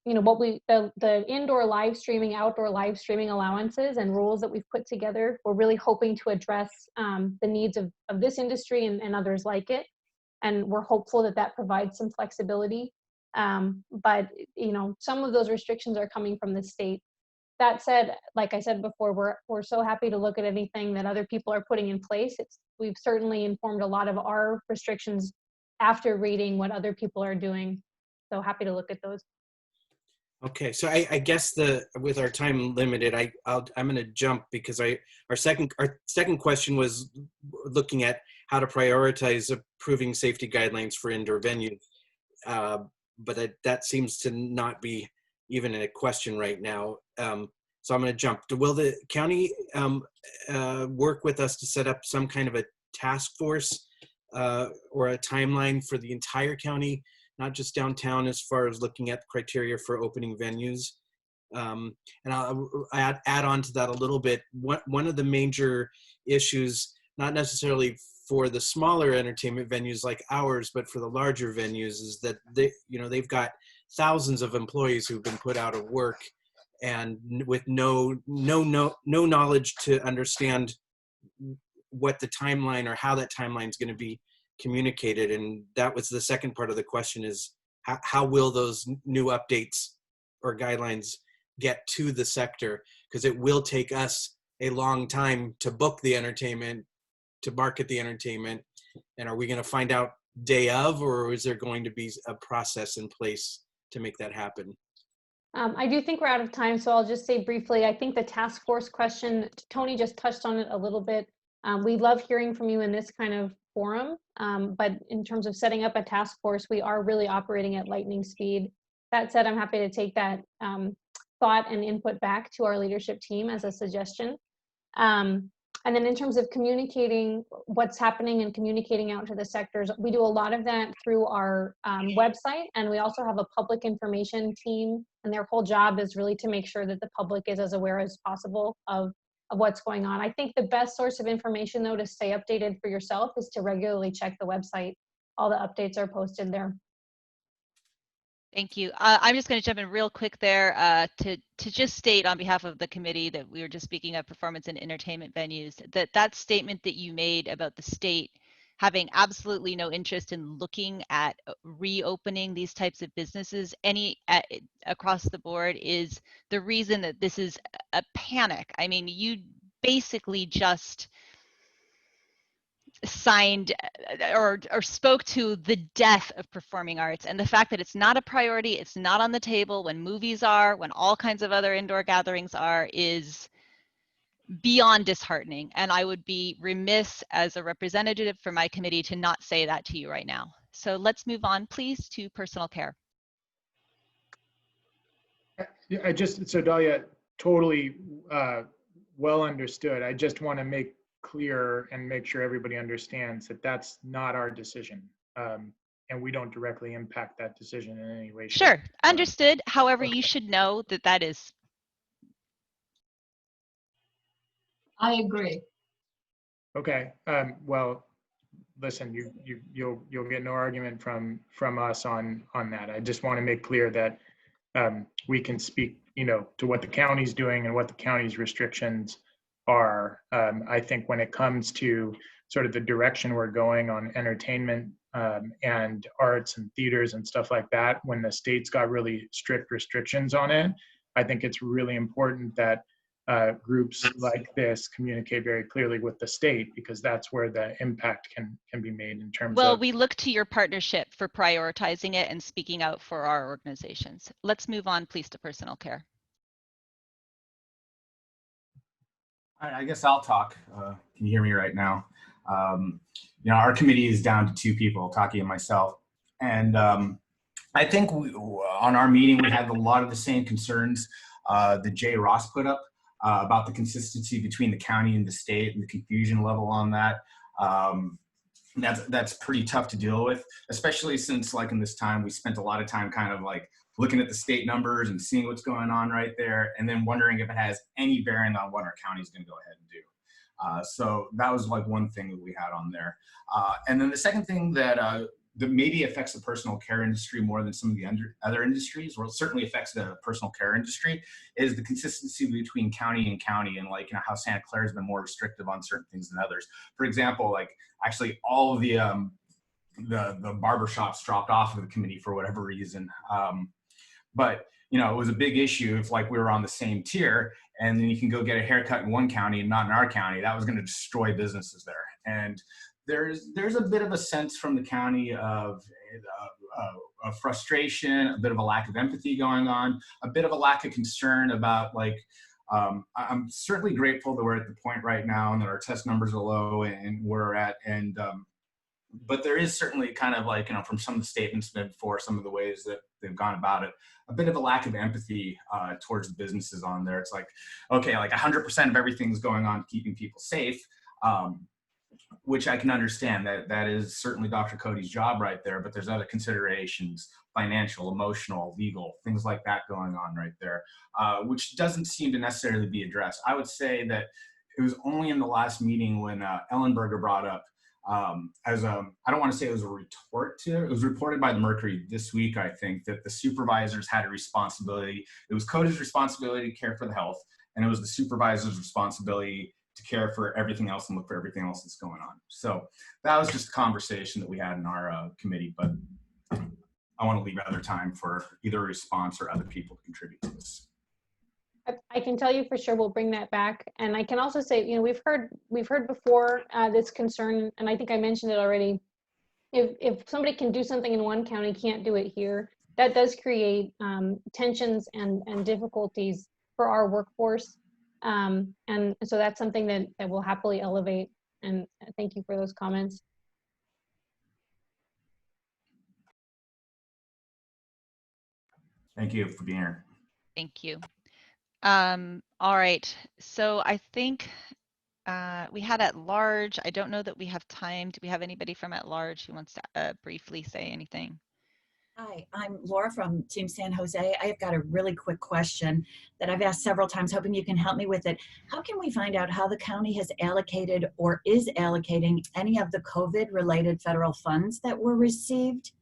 the indoor live streaming, outdoor live streaming allowances and rules that we've put together, we're really hoping to address the needs of this industry and others like it. And we're hopeful that provides some flexibility. But, some of those restrictions are coming from the state. That said, like I said before, we're so happy to look at anything that other people are putting in place. We've certainly informed a lot of our restrictions after reading what other people are doing. So happy to look at those. Okay, so I guess with our time limited, I'm going to jump because our second question was looking at how to prioritize approving safety guidelines for indoor venues, but that seems to not be even a question right now. So I'm going to jump. Will the county work with us to set up some kind of a task force or a timeline for the entire county, not just downtown, as far as looking at criteria for opening venues? And I'll add on to that a little bit. One of the major issues, not necessarily for the smaller entertainment venues like ours, but for the larger venues, is that they've got thousands of employees who've been put out of work, and with no knowledge to understand what the timeline or how that timeline is going to be communicated. And that was the second part of the question, is how will those new updates or guidelines get to the sector? Because it will take us a long time to book the entertainment, to market the entertainment. And are we going to find out day of, or is there going to be a process in place to make that happen? I do think we're out of time, so I'll just say briefly, I think the task force question, Tony just touched on it a little bit. We love hearing from you in this kind of forum, but in terms of setting up a task force, we are really operating at lightning speed. That said, I'm happy to take that thought and input back to our leadership team as a suggestion. And then in terms of communicating what's happening and communicating out to the sectors, we do a lot of that through our website, and we also have a public information team, and their whole job is really to make sure that the public is as aware as possible of what's going on. I think the best source of information, though, to stay updated for yourself is to regularly check the website. All the updates are posted there. Thank you. I'm just going to jump in real quick there to just state on behalf of the committee that we were just speaking of performance and entertainment venues, that statement that you made about the state having absolutely no interest in looking at reopening these types of businesses across the board is the reason that this is a panic. I mean, you basically just signed or spoke to the death of performing arts, and the fact that it's not a priority, it's not on the table when movies are, when all kinds of other indoor gatherings are, is beyond disheartening. And I would be remiss as a representative for my committee to not say that to you right now. So let's move on, please, to personal care. So Dahlia, totally well understood. I just want to make clear and make sure everybody understands that that's not our decision, and we don't directly impact that decision in any way. Sure, understood. However, you should know that that is. I agree. Okay. Well, listen, you'll get no argument from us on that. I just want to make clear that we can speak, to what the county's doing and what the county's restrictions are. I think when it comes to sort of the direction we're going on entertainment and arts and theaters and stuff like that, when the state's got really strict restrictions on it, I think it's really important that groups like this communicate very clearly with the state, because that's where the impact can be made in terms of. Well, we look to your partnership for prioritizing it and speaking out for our organizations. Let's move on, please, to personal care. I guess I'll talk. Can you hear me right now? Our committee is down to 2 people, Taki and myself. And I think on our meeting, we had a lot of the same concerns that Jay Ross put up about the consistency between the county and the state and the confusion level on that. That's pretty tough to deal with, especially since, like, in this time, we spent a lot of time kind of like looking at the state numbers and seeing what's going on right there, and then wondering if it has any bearing on what our county is going to go ahead and do. So that was like one thing that we had on there. And then the second thing that maybe affects the personal care industry more than some of the other industries, or it certainly affects the personal care industry, is the consistency between county and county, and like, how Santa Clara has been more restrictive on certain things than others. For example, like actually all of the barber shops dropped off of the committee for whatever reason. But it was a big issue if, like, we were on the same tier, and then you can go get a haircut in one county and not in our county. That was going to destroy businesses there. And there's a bit of a sense from the county of frustration, a bit of a lack of empathy going on, a bit of a lack of concern about, like, I'm certainly grateful that we're at the point right now and that our test numbers are low and where we're at. And but there is certainly kind of like, from some of the statements before, some of the ways that they've gone about it, a bit of a lack of empathy towards the businesses on there. It's like, okay, like 100% of everything's going on keeping people safe. which I can understand. That is certainly Dr. Cody's job right there, but there's other considerations, financial, emotional, legal, things like that going on right there, which doesn't seem to necessarily be addressed. I would say that it was only in the last meeting when Ellenberger brought up, I don't want to say it was a retort to it was reported by the Mercury this week, I think, that the supervisors had a responsibility. It was Cody's responsibility to care for the health, and it was the supervisor's responsibility to care for everything else and look for everything else that's going on. So that was just a conversation that we had in our committee, but I want to leave other time for either a response or other people to contribute to this. I can tell you for sure we'll bring that back. And I can also say, you know, we've heard before this concern, and I think I mentioned it already. If somebody can do something in one county, can't do it here, that does create tensions and difficulties for our workforce. And so that's something that we'll happily elevate. And thank you for those comments. Thank you for being here. Thank you. All right, so I think we had at large. I don't know that we have time. Do we have anybody from at large who wants to briefly say anything? Hi, I'm Laura from Team San Jose. I have got a really quick question that I've asked several times, hoping you can help me with it. How can we find out how the county has allocated or is allocating any of the COVID-related federal funds that were received?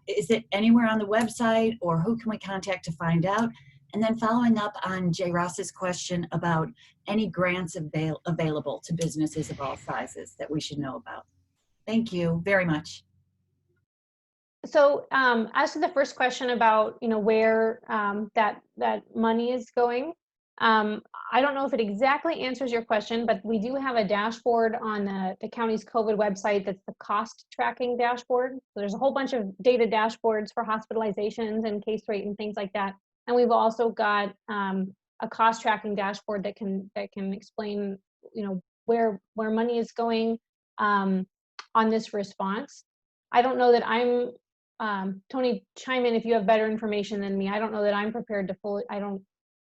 Is it anywhere on the website, or who can we contact to find out? And then following up on Jay Ross's question about any grants available to businesses of all sizes that we should know about. Thank you very much. So as to the first question about, you know, where that money is going, I don't know if it exactly answers your question, but we do have a dashboard on the county's COVID website that's the cost tracking dashboard. So there's a whole bunch of data dashboards for hospitalizations and case rate and things like that. And we've also got a cost tracking dashboard that can explain, you know, where money is going on this response. I don't know that I'm Tony, chime in if you have better information than me. I don't know that I'm prepared to fully. I don't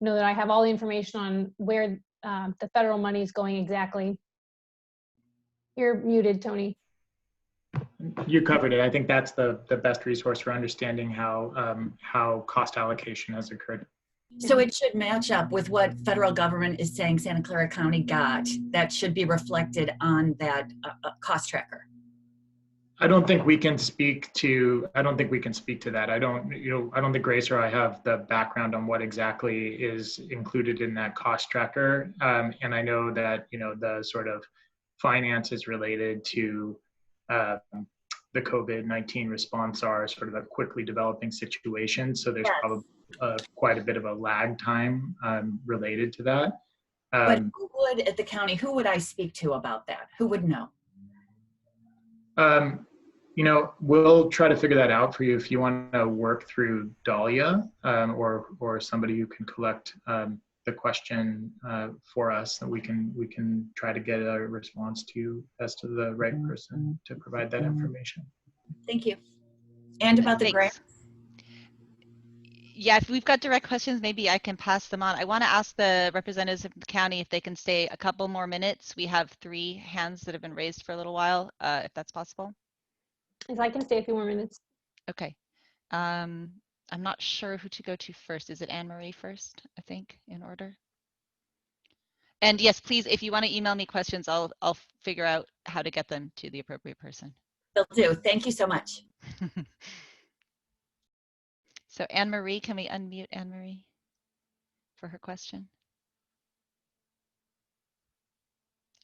know that I have all the information on where the federal money is going exactly. You're muted, Tony. You covered it. I think that's the best resource for understanding how cost allocation has occurred. So it should match up with what federal government is saying Santa Clara County got. That should be reflected on that cost tracker. I don't think we can speak to that. I don't think Grace or I have the background on what exactly is included in that cost tracker. And I know that, you know, the sort of finances related to the COVID-19 response are sort of a quickly developing situation. So there's probably quite a bit of a lag time related to that. But who would, at the county, who would I speak to about that? Who would know? You know, we'll try to figure that out for you if you want to work through Dahlia or somebody who can collect the question for us, that we can try to get a response to you as to the right person to provide that information. Thank you. And about the grant? Yeah, if we've got direct questions, maybe I can pass them on. I want to ask the representatives of the county if they can stay a couple more minutes. We have 3 hands that have been raised for a little while, if that's possible. If I can stay a few more minutes. Okay. I'm not sure who to go to first. Is it Anne-Marie first, I think, in order? And yes, please, if you want to email me questions, I'll figure out how to get them to the appropriate person. Will do. Thank you so much. So Anne-Marie, can we unmute Anne-Marie for her question?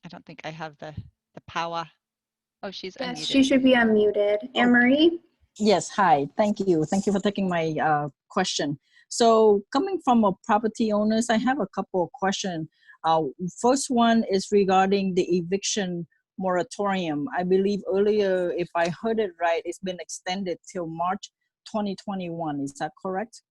I don't think I have the power. Oh, she's yes, unmuted. she should be unmuted. Anne-Marie? Yes, hi. Thank you. Thank you for taking my question. So coming from a property owners, I have a couple of questions. First one is regarding the eviction moratorium. I believe earlier, if I heard it right, it's been extended till March 2021. Is that correct?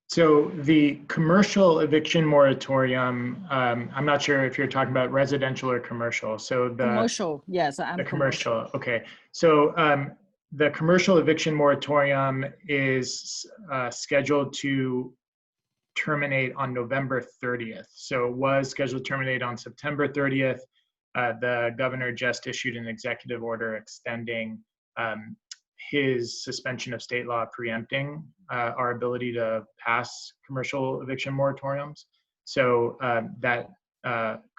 So the commercial eviction moratorium, I'm not sure if you're talking about residential or commercial. So the commercial, yes, the commercial. Okay. So the commercial eviction moratorium is scheduled to terminate on November 30th. So it was scheduled to terminate on September 30th. the governor just issued an executive order extending his suspension of state law preempting our ability to pass commercial eviction moratoriums. So that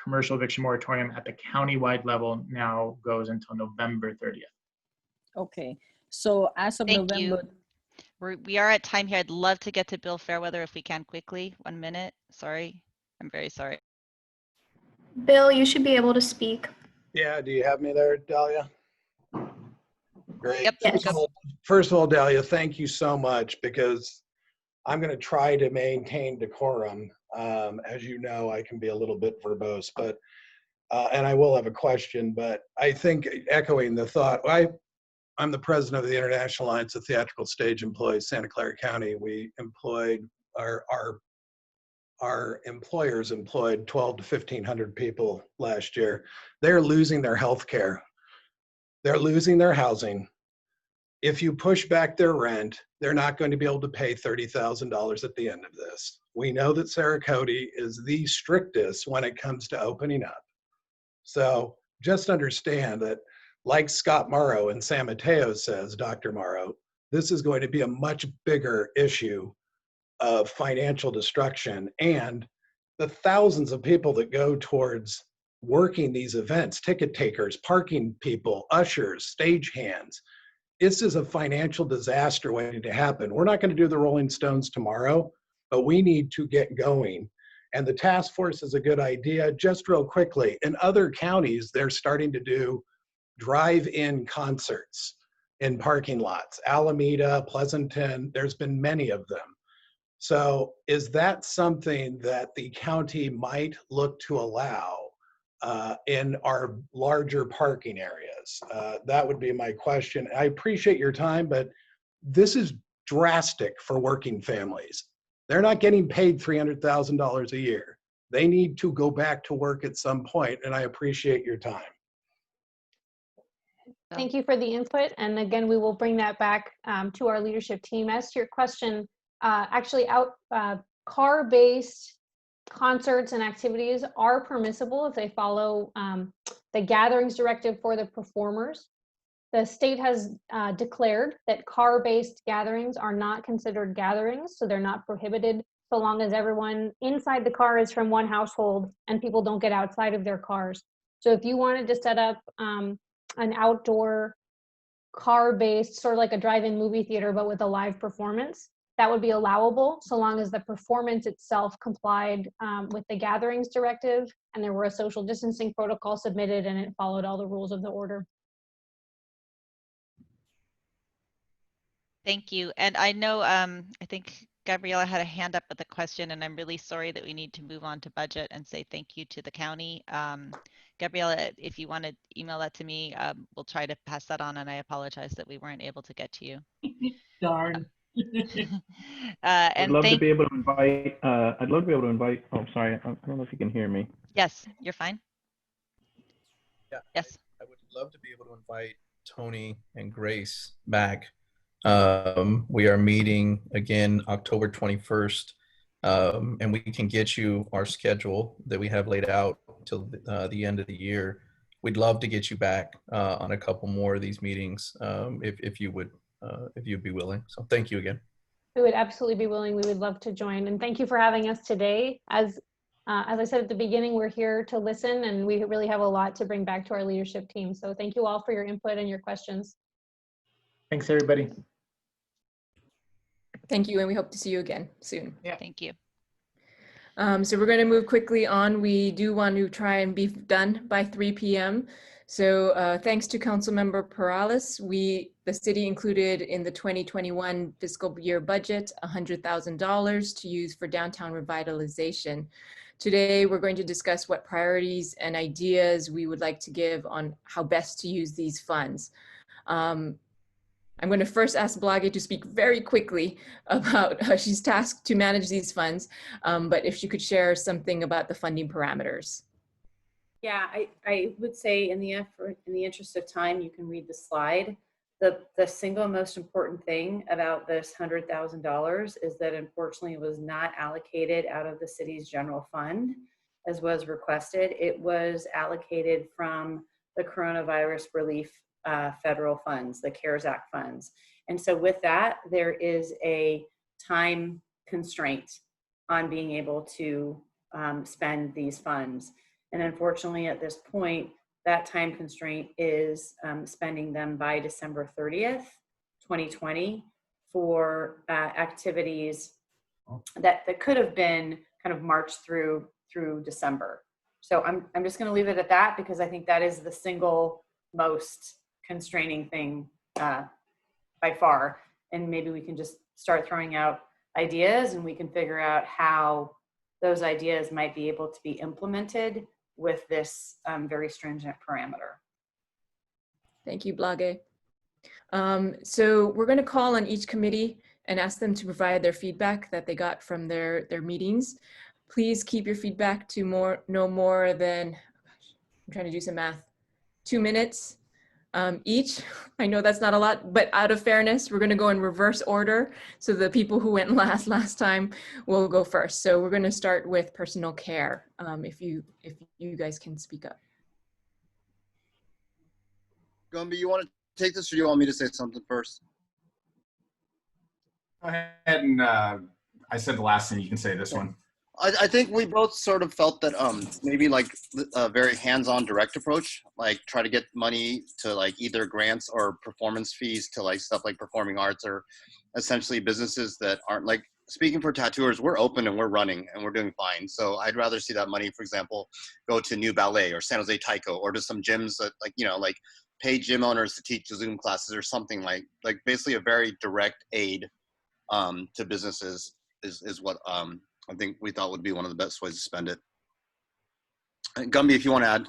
commercial eviction moratorium at the countywide level now goes until November 30th. Okay, so as of Thank November. We are at time here. I'd love to get to Bill Fairweather if we can quickly. 1 minute. Sorry. I'm very sorry. Bill, you should be able to speak. Yeah, do you have me there, Dahlia? Great. Yep. Yes. First of all, Dahlia, thank you so much, because I'm going to try to maintain decorum. As you know, I can be a little bit verbose, but and I will have a question, but I think echoing the thought, I'm the president of the International Alliance of Theatrical Stage Employees, Santa Clara County. We employed, our employers employed 1,200 to 1,500 people last year. They're losing their health care. They're losing their housing. If you push back their rent, they're not going to be able to pay $30,000 at the end of this. We know that Sarasota is the strictest when it comes to opening up. So just understand that, like Scott Morrow in San Mateo says, Dr. Morrow, this is going to be a much bigger issue of financial destruction, and the thousands of people that go towards working these events, ticket takers, parking people, ushers, stagehands. This is a financial disaster waiting to happen. We're not going to do the Rolling Stones tomorrow, but we need to get going. And the task force is a good idea. Just real quickly, in other counties, they're starting to do drive-in concerts in parking lots. Alameda, Pleasanton, there's been many of them. So is that something that the county might look to allow in our larger parking areas? That would be my question. I appreciate your time, but this is drastic for working families. They're not getting paid $300,000 a year. They need to go back to work at some point, and I appreciate your time. Thank you for the input. And again, we will bring that back to our leadership team. As to your question, actually car-based concerts and activities are permissible if they follow the gatherings directive for the performers. The state has declared that car-based gatherings are not considered gatherings, so they're not prohibited so long as everyone inside the car is from one household and people don't get outside of their cars. So if you wanted to set up an outdoor car-based, sort of like a drive-in movie theater, but with a live performance, that would be allowable so long as the performance itself complied with the gatherings directive and there were a social distancing protocol submitted and it followed all the rules of the order. Thank you. And I know, I think Gabriella had a hand up with a question, and I'm really sorry that we need to move on to budget and say thank you to the county. Gabriella, if you want to email that to me, we'll try to pass that on, and I apologize that we weren't able to get to you. Darn. I'd love to be able to invite, oh, sorry, I don't know if you can hear me. Yes, you're fine. Yeah. Yes. I would love to be able to invite Tony and Grace back. We are meeting again October 21st, and we can get you our schedule that we have laid out till the end of the year. We'd love to get you back on a couple more of these meetings if you'd be willing. So thank you again. We would absolutely be willing. We would love to join. And thank you for having us today. As I said at the beginning, we're here to listen, and we really have a lot to bring back to our leadership team. So thank you all for your input and your questions. Thanks, everybody. Thank you, and we hope to see you again soon. Yeah. Thank you. So we're going to move quickly on. We do want to try and be done by 3 p.m. So thanks to Councilmember Perales, the city included in the 2021 fiscal year budget $100,000 to use for downtown revitalization. Today, we're going to discuss what priorities and ideas we would like to give on how best to use these funds. I'm going to first ask Blage to speak very quickly about how she's tasked to manage these funds, but if she could share something about the funding parameters. Yeah, I would say in the interest of time, you can read the slide. The single most important thing about this $100,000 is that unfortunately it was not allocated out of the city's general fund. as was requested. It was allocated from the coronavirus relief federal funds, the CARES Act funds. And so with that, there is a time constraint on being able to spend these funds. And unfortunately, at this point, that time constraint is spending them by December 30th, 2020 for activities that could have been kind of March through December. So I'm just gonna leave it at that because I think that is the single most constraining thing by far. And maybe we can just start throwing out ideas and we can figure out how those ideas might be able to be implemented with this very stringent parameter. Thank you, Blage. So we're going to call on each committee and ask them to provide their feedback that they got from their meetings. Please keep your feedback to no more than, I'm trying to do some math, 2 minutes each. I know that's not a lot, but out of fairness, we're going to go in reverse order. So the people who went last time will go first. So we're going to start with personal care. If you guys can speak up. Gumby, you want to take this or do you want me to say something first? Go ahead and I said the last thing, you can say this one. I think we both sort of felt that maybe like a very hands-on direct approach, like try to get money to like either grants or performance fees to like stuff like performing arts or essentially businesses that aren't like, speaking for tattooers, we're open and we're running and we're doing fine. So I'd rather see that money, for example, go to New Ballet or San Jose Taiko or to some gyms that like, you know, like pay gym owners to teach Zoom classes or something like basically a very direct aid to businesses is what I think we thought would be one of the best ways to spend it. Gumby, if you want to add.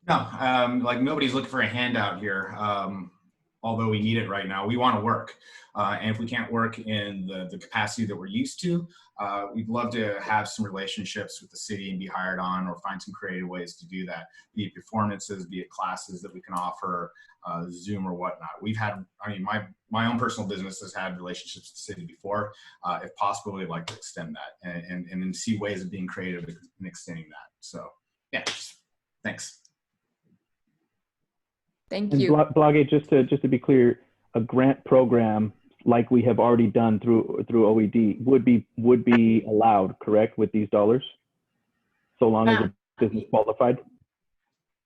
No, like nobody's looking for a handout here. Although we need it right now, we want to work. And if we can't work in the capacity that we're used to, we'd love to have some relationships with the city and be hired on or find some creative ways to do that, be it performances, be it classes that we can offer, Zoom or whatnot. We've had, I mean, my own personal business has had relationships with the city before. If possible, we'd like to extend that and then see ways of being creative and extending that. So yeah, thanks. Thank you. And Blage, just to be clear, a grant program like we have already done through OED would be allowed, correct, with these dollars, so long as the business qualified.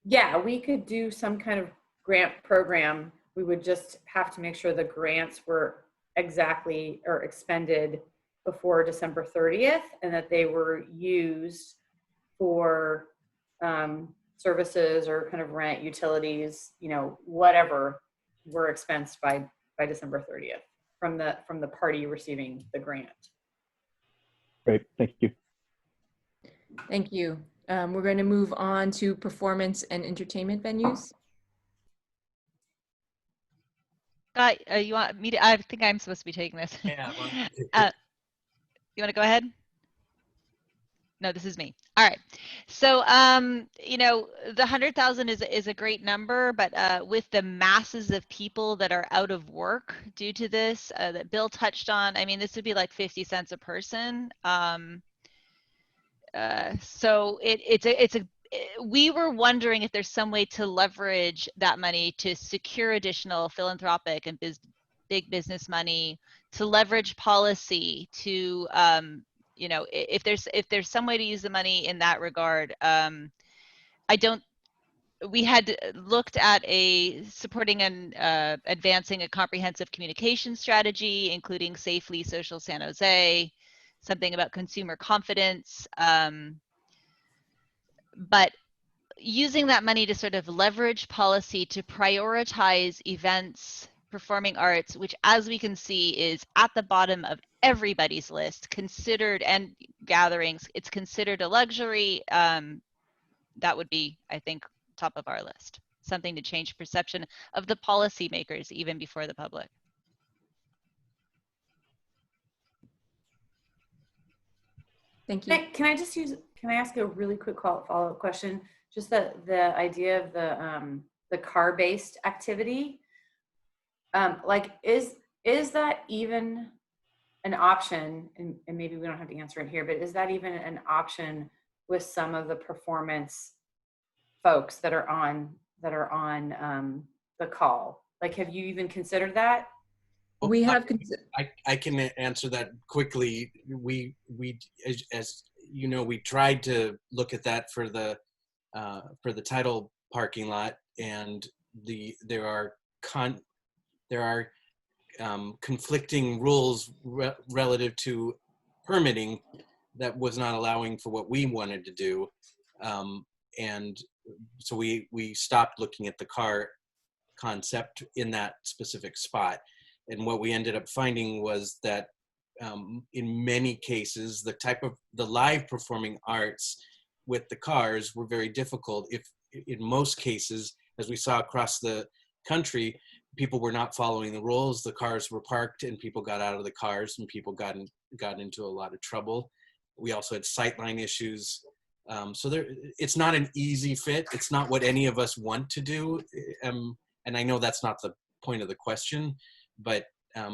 Yeah, we could do some kind of grant program. We would just have to make sure the grants were exactly or expended before December 30th and that they were used for services or kind of rent, utilities, you know, whatever were expensed by December 30th from the party receiving the grant. Great, thank you. Thank you. We're going to move on to performance and entertainment venues. You want me to? I think I'm supposed to be taking this. Yeah. You want to go ahead? No, this is me. All right. So, you know, the 100,000 is a great number, but with the masses of people that are out of work due to this, that Bill touched on, I mean, this would be like 50 cents a person. So we were wondering if there's some way to leverage that money to secure additional philanthropic and big business money, to leverage policy, to you know, if there's some way to use the money in that regard. We had looked at supporting and advancing a comprehensive communication strategy, including Safely Social San Jose, something about consumer confidence, but using that money to sort of leverage policy to prioritize events, performing arts, which as we can see is at the bottom of everybody's list, considered, and gatherings, it's considered a luxury. That would be, I think, top of our list. Something to change perception of the policymakers even before the public. Thank you. Can I ask a really quick follow-up question? Just the idea of the car-based activity. Like, is that even an option? And maybe we don't have to answer it here, but is that even an option with some of the performance folks that are on the call? Like, have you even considered that? We have. I can answer that quickly. We as you know, we tried to look at that for the title parking lot, and there are conflicting rules relative to permitting that was not allowing for what we wanted to do, and so we stopped looking at the car concept in that specific spot. And what we ended up finding was that in many cases, the live performing arts with the cars were very difficult. If in most cases, as we saw across the country, people were not following the rules. The cars were parked and people got out of the cars and people got into a lot of trouble. We also had sightline issues. So it's not an easy fit. It's not what any of us want to do. And I know that's not the point of the question, but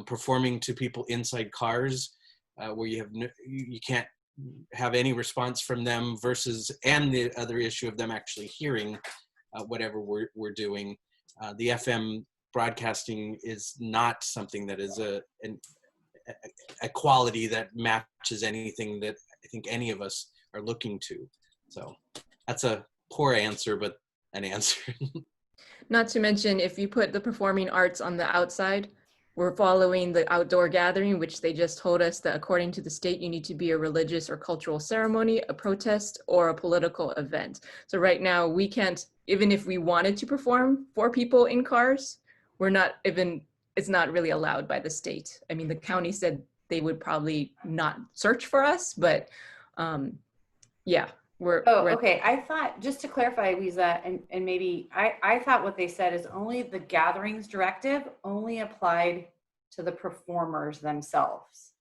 performing to people inside cars where you can't have any response from them and the other issue of them actually hearing whatever we're doing. The FM broadcasting is not something that is a quality that matches anything that I think any of us are looking to. So that's a poor answer, but an answer. Not to mention, if you put the performing arts on the outside, we're following the outdoor gathering, which they just told us that according to the state, you need to be a religious or cultural ceremony, a protest, or a political event. So right now we can't, even if we wanted to perform for people in cars, it's not really allowed by the state. I mean, the county said they would probably not search for us, but yeah. Okay. I thought, just to clarify, Lisa, and maybe I thought what they said is only the gatherings directive only applied to the performers themselves.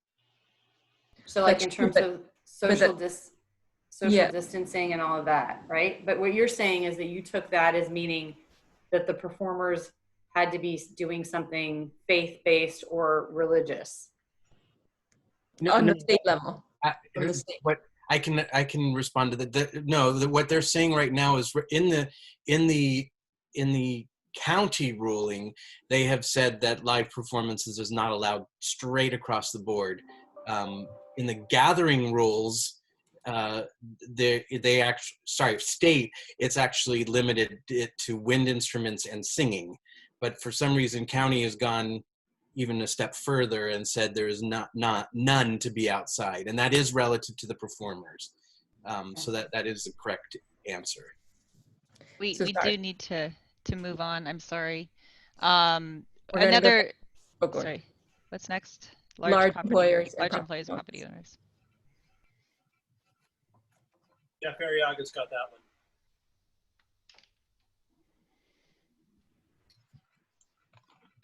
So like in terms of social distancing and all of that, right? But what you're saying is that you took that as meaning that the performers had to be doing something faith-based or religious. On the state level. What I can respond to that. What they're saying right now is in the county ruling, they have said that live performances is not allowed straight across the board. In the gathering rules, state, it's actually limited it to wind instruments and singing. But for some reason, county has gone even a step further and said there is none to be outside, and that is relative to the performers. So that is the correct answer. We do need to move on. I'm sorry. Sorry. What's next? Large employers and property owners. Jeff Arriaga's got that one.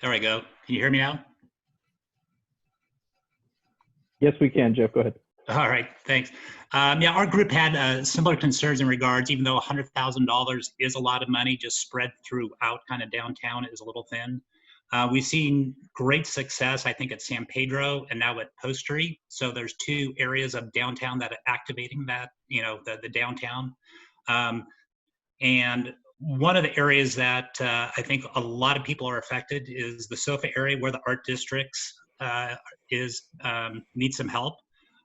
There we go. Can you hear me now? Yes, we can. Jeff, go ahead. All right, thanks. Yeah, our group had similar concerns in regards, even though $100,000 is a lot of money, just spread throughout kind of downtown is a little thin. We've seen great success, I think, at San Pedro and now at Post Street. So there's two areas of downtown that are activating that, the downtown. And one of the areas that I think a lot of people are affected is the SOFA area where the art districts needs some help.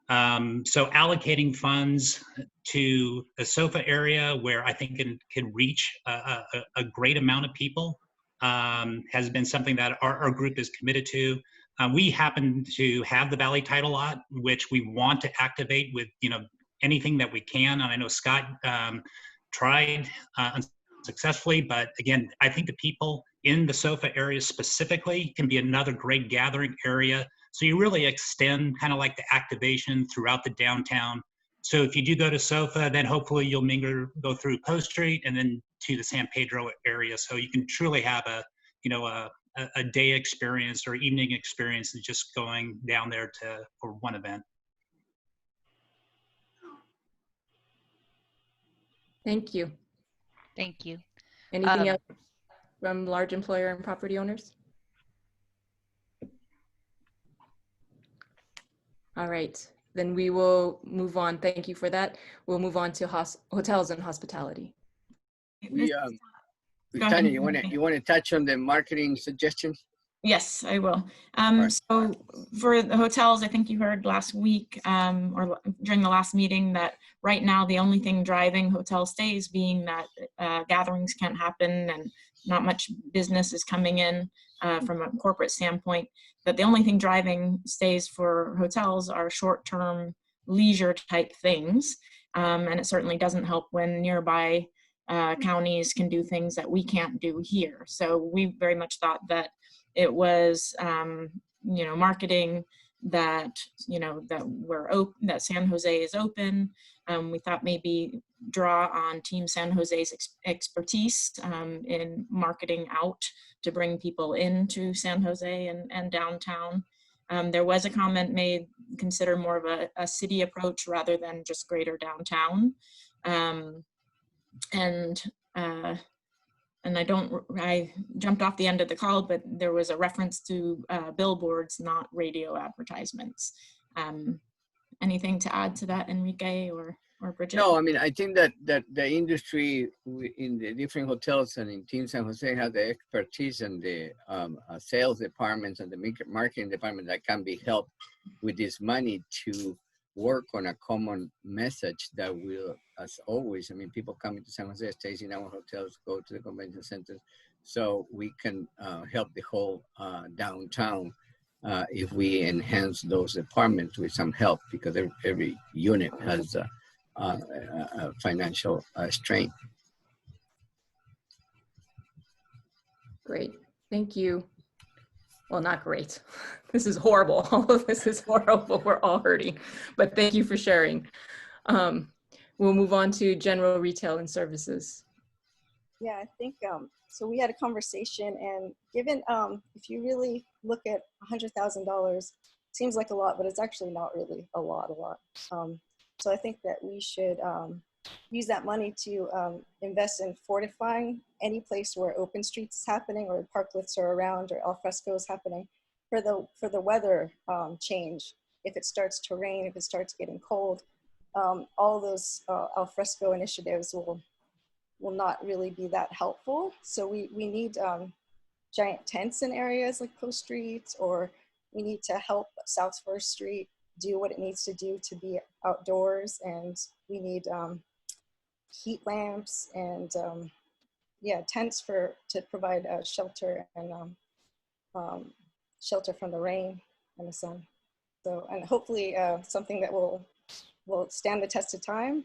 So allocating funds to the SOFA area where I think can reach a great amount of people has been something that our group is committed to. We happen to have the Valley Title lot, which we want to activate with anything that we can. And I know Scott tried unsuccessfully, but again, I think the people in the SOFA area specifically can be another great gathering area. So you really extend kind of like the activation throughout the downtown. So if you do go to SOFA, then hopefully you'll go through Post Street and then to the San Pedro area. So you can truly have a day experience or evening experience and just going down there for one event. Thank you. Thank you. Anything else from large employer and property owners? All right. then we will move on. Thank you for that. We'll move on to hotels and hospitality. We, Tanya, you want to touch on the marketing suggestions? Yes, I will. Right. So for the hotels, I think you heard last week or during the last meeting that right now the only thing driving hotel stays being that gatherings can't happen and not much business is coming in from a corporate standpoint, that the only thing driving stays for hotels are short-term leisure type things. And it certainly doesn't help when nearby counties can do things that we can't do here. So we very much thought that it was, marketing that, that San Jose is open. We thought maybe draw on Team San Jose's expertise in marketing out to bring people into San Jose and downtown. There was a comment made, consider more of a city approach rather than just greater downtown. And I jumped off the end of the call, but there was a reference to billboards, not radio advertisements. Anything to add to that, Enrique or Bridget? No, I mean, I think that the industry in the different hotels and in Team San Jose has the expertise and the sales departments and the marketing department that can be helped with this money to work on a common message that will, as always, I mean, people coming to San Jose, stays in our hotels, go to the convention centers, so we can help the whole downtown if we enhance those departments with some help, because every unit has a financial strain. Great, thank you. Well, not great. This is horrible. All of this is horrible. We're all hurting, but thank you for sharing. We'll move on to general retail and services. Yeah, I think, so we had a conversation, and given, if you really look at $100,000, seems like a lot, but it's actually not really a lot. So I think that we should use that money to invest in fortifying any place where open streets is happening or parklets are around or al fresco is happening for the weather change. If it starts to rain, if it starts getting cold, all those al fresco initiatives will not really be that helpful. So we need giant tents in areas like Coast Street, or we need to help South First Street do what it needs to do to be outdoors, and we need heat lamps and tents to provide shelter and shelter from the rain and the sun. So, and hopefully something that will stand the test of time,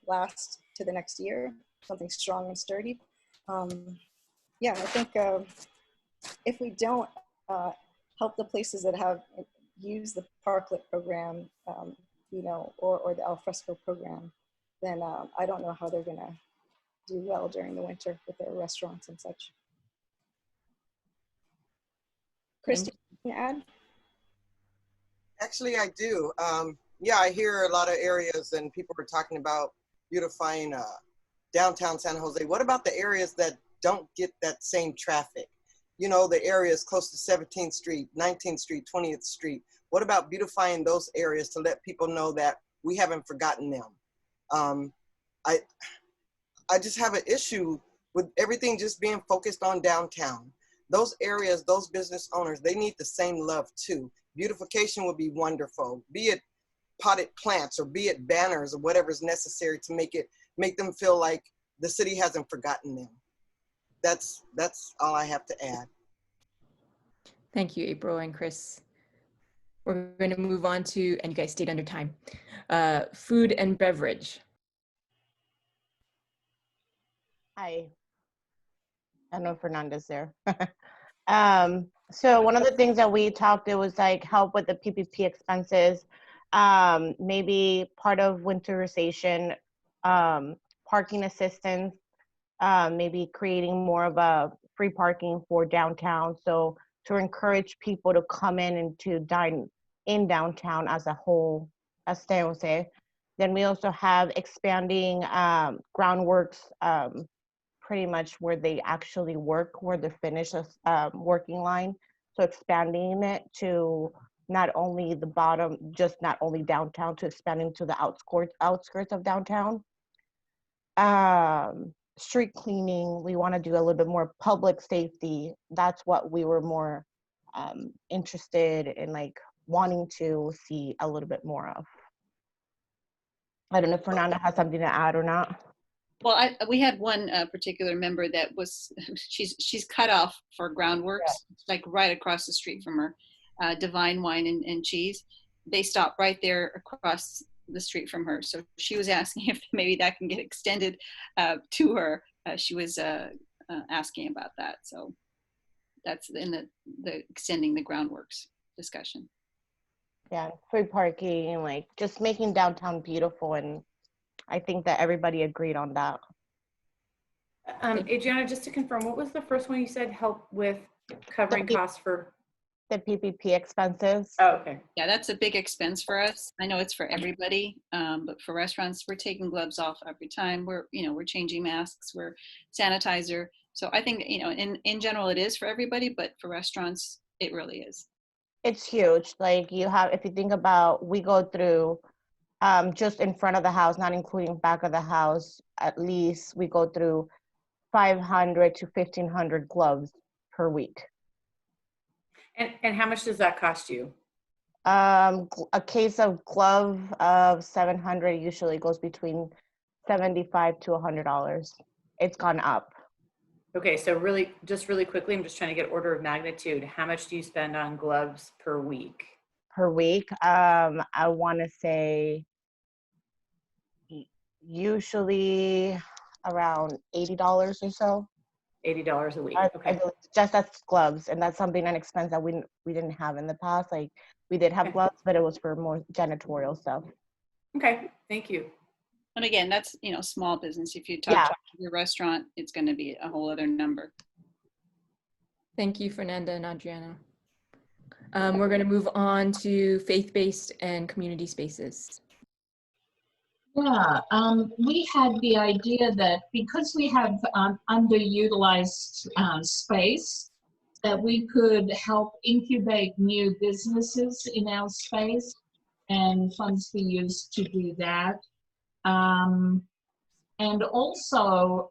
last to the next year, something strong and sturdy. I think if we don't help the places that have used the parklet program, or the alfresco program, then I don't know how they're gonna do well during the winter with their restaurants and such. Christy, can you add? Actually, I do. I hear a lot of areas and people are talking about beautifying downtown San Jose. What about the areas that don't get that same traffic? The areas close to 17th Street, 19th Street, 20th Street. What about beautifying those areas to let people know that we haven't forgotten them? I just have an issue with everything just being focused on downtown. Those areas, those business owners, they need the same love too. Beautification would be wonderful, be it potted plants or be it banners or whatever is necessary to make them feel like the city hasn't forgotten them. That's all I have to add. Thank you, April and Chris. We're going to move on to, and you guys stayed under time, food and beverage. Hi, I know Fernanda's there. So one of the things that we talked, it was like help with the PPP expenses, maybe part of winterization, parking assistance, maybe creating more of a free parking for downtown. So to encourage people to come in and to dine in downtown as a whole, as San Jose. Then we also have expanding groundworks, pretty much where they actually work, where they finish a working line. So expanding it to not only the bottom, just not only downtown, to expanding to the outskirts of downtown. Street cleaning, we want to do a little bit more public safety. That's what we were more interested in, like wanting to see a little bit more of. I don't know if Fernanda has something to add or not. Well, we had one particular member that was, she's cut off for Groundworks, like right across the street from her, Divine Wine and Cheese. They stopped right there across the street from her. So she was asking if maybe that can get extended to her. She was asking about that. So that's in the extending the Groundworks discussion. Yeah, free parking and like just making downtown beautiful, and I think that everybody agreed on that. Adriana, just to confirm, what was the first one you said? Help with covering costs for the PPP expenses. Oh, okay. Yeah, that's a big expense for us. I know it's for everybody, but for restaurants, we're taking gloves off every time. We're changing masks, we're sanitizer. So I think, in general, it is for everybody, but for restaurants, it really is. It's huge. Like if you think about, we go through just in front of the house, not including back of the house, at least we go through 500 to 1,500 gloves per week. And how much does that cost you? A case of glove of 700 usually goes between $75 to $100. It's gone up. Okay, so really quickly, I'm just trying to get order of magnitude. How much do you spend on gloves per week? Per week, I want to say usually around $80 or so. $80 a week. Okay. Just that's gloves, and that's something, an expense that we didn't have in the past. Like we did have gloves, but it was for more janitorial stuff. Okay, thank you. And again, that's small business. If you talk to your restaurant, it's going to be a whole other number. Thank you, Fernanda and Adriana. We're going to move on to faith-based and community spaces. Yeah, we had the idea that because we have underutilized space, that we could help incubate new businesses in our space, and funds be used to do that. And also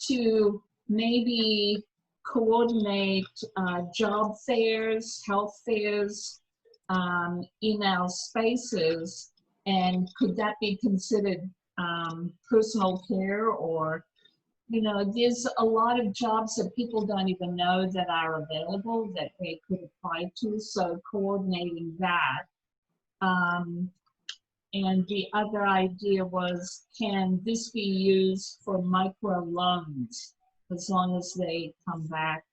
to maybe coordinate job fairs, health fairs in our spaces. And could that be considered personal care? Or, there's a lot of jobs that people don't even know that are available that they could apply to. So coordinating that. And the other idea was, can this be used for micro loans as long as they come back,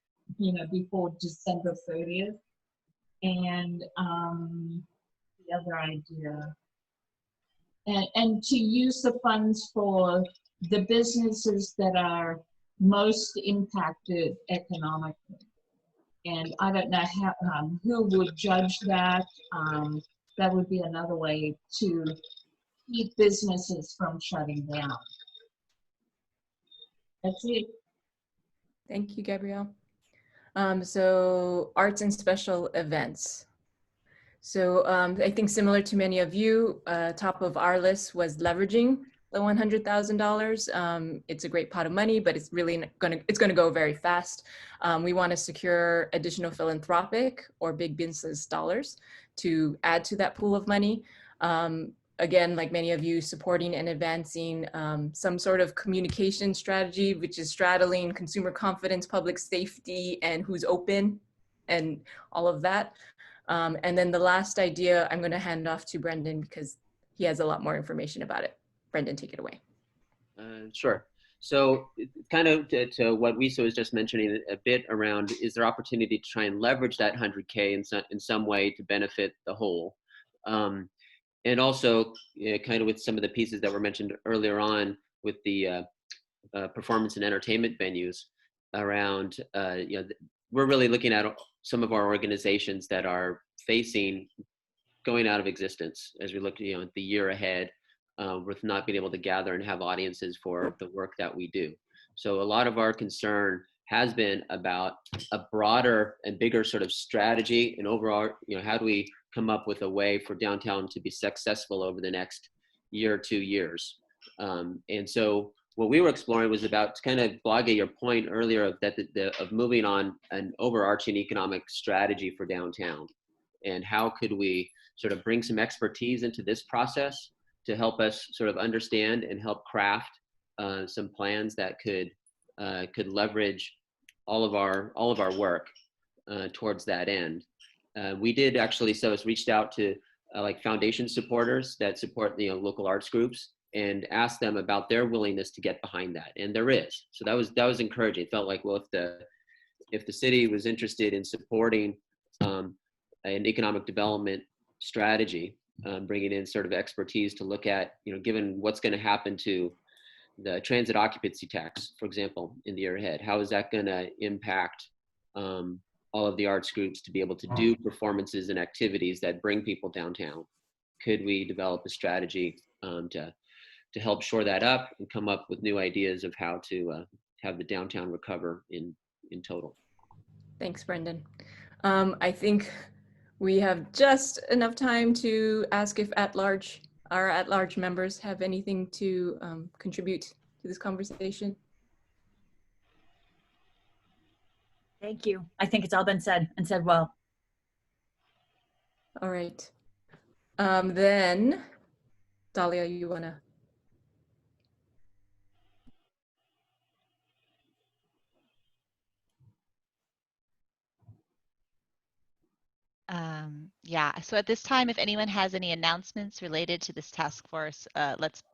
before December 30th? And the other idea, and to use the funds for the businesses that are most impacted economically. And I don't know how, who would judge that. That would be another way to keep businesses from shutting down. That's it. Thank you, Gabrielle. So arts and special events. So I think similar to many of you, top of our list was leveraging the $100,000. It's a great pot of money, but it's really gonna go very fast. We want to secure additional philanthropic or big business dollars to add to that pool of money. Again, like many of you, supporting and advancing some sort of communication strategy, which is straddling consumer confidence, public safety, and who's open, and all of that. And then the last idea, I'm going to hand off to Brendan because he has a lot more information about it. Brendan, take it away. Sure. So kind of to what Wisa was just mentioning a bit around, is there opportunity to try and leverage that 100K in some way to benefit the whole? And also kind of with some of the pieces that were mentioned earlier on with the performance and entertainment venues around, we're really looking at some of our organizations that are facing going out of existence as we look at the year ahead, with not being able to gather and have audiences for the work that we do. So a lot of our concern has been about a broader and bigger sort of strategy and overall, how do we come up with a way for downtown to be successful over the next year or 2 years. And so what we were exploring was about kind of Blage, your point earlier of that of moving on an overarching economic strategy for downtown, and how could we sort of bring some expertise into this process to help us sort of understand and help craft some plans that could leverage all of our work towards that end. We did actually, so it's reached out to like foundation supporters that support local arts groups and asked them about their willingness to get behind that, and there is. So that was encouraging. It felt like, well, if the city was interested in supporting an economic development strategy, bringing in sort of expertise to look at, given what's going to happen to the transit occupancy tax, for example, in the year ahead, how is that going to impact all of the arts groups to be able to do performances and activities that bring people downtown? Could we develop a strategy to help shore that up and come up with new ideas of how to have the downtown recover in total? Thanks, Brendan. I think we have just enough time to ask if our at-large members have anything to contribute to this conversation. Thank you. I think it's all been said and said well. All right. Then, Dahlia, you want to? Yeah, so at this time, if anyone has any announcements related to this task force,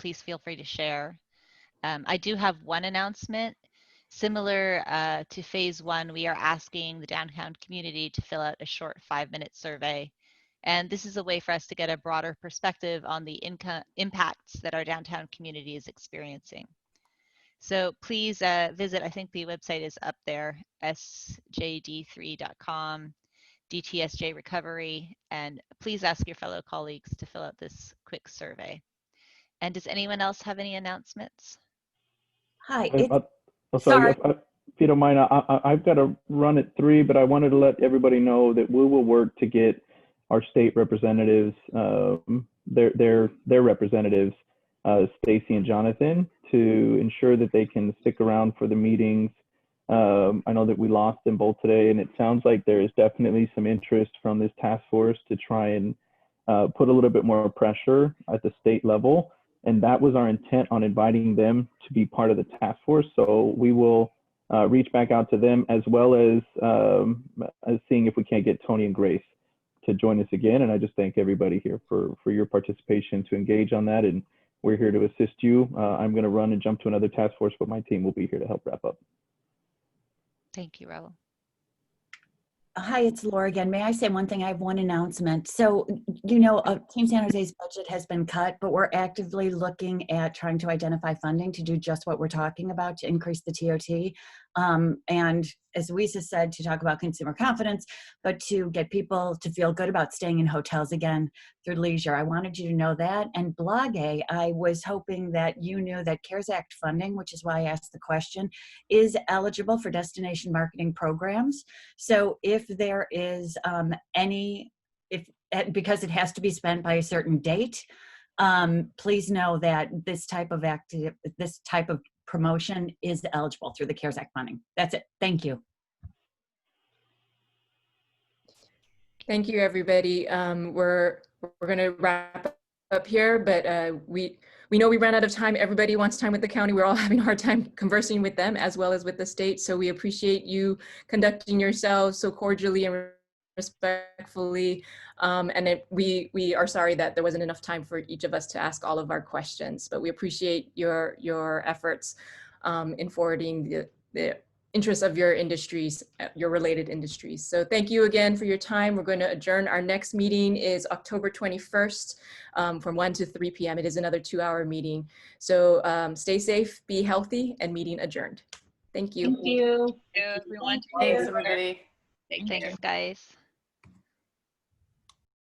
please feel free to share. I do have one announcement. Similar to phase 1, we are asking the downtown community to fill out a short 5-minute survey. And this is a way for us to get a broader perspective on the impacts that our downtown community is experiencing. So please visit, I think the website is up there, sjd3.com. DTSJ Recovery, and please ask your fellow colleagues to fill out this quick survey. And does anyone else have any announcements? Hi. Sorry, if you don't mind, I've got to run at 3, but I wanted to let everybody know that we will work to get our state representatives, their representatives, Stacy and Jonathan, to ensure that they can stick around for the meetings. I know that we lost them both today, and it sounds like there is definitely some interest from this task force to try and put a little bit more pressure at the state level. And that was our intent on inviting them to be part of the task force. So we will reach back out to them, as well as seeing if we can't get Tony and Grace to join us again. And I just thank everybody here for your participation to engage on that. And we're here to assist you. I'm going to run and jump to another task force, but my team will be here to help wrap up. Thank you, Raul. Hi, it's Laura again. May I say one thing? I have one announcement. So, Team San Jose's budget has been cut, but we're actively looking at trying to identify funding to do just what we're talking about, to increase the TOT. And as Luisa said, to talk about consumer confidence, but to get people to feel good about staying in hotels again through leisure. I wanted you to know that. And Blage, I was hoping that you knew that CARES Act funding, which is why I asked the question, is eligible for destination marketing programs. So if there is because it has to be spent by a certain date, please know that this type of promotion is eligible through the CARES Act funding. That's it. Thank you. Thank you, everybody. We're going to wrap up here, but we know we ran out of time. Everybody wants time with the county. We're all having a hard time conversing with them as well as with the state. So we appreciate you conducting yourselves so cordially and respectfully. And we are sorry that there wasn't enough time for each of us to ask all of our questions, but we appreciate your efforts in forwarding the interests of your industries, your related industries. So thank you again for your time. We're going to adjourn. Our next meeting is October 21st from 1 to 3 p.m. It is another 2-hour meeting. So stay safe, be healthy, and meeting adjourned. Thank you. Thank you. Everyone. Thanks, everybody. Thanks, guys.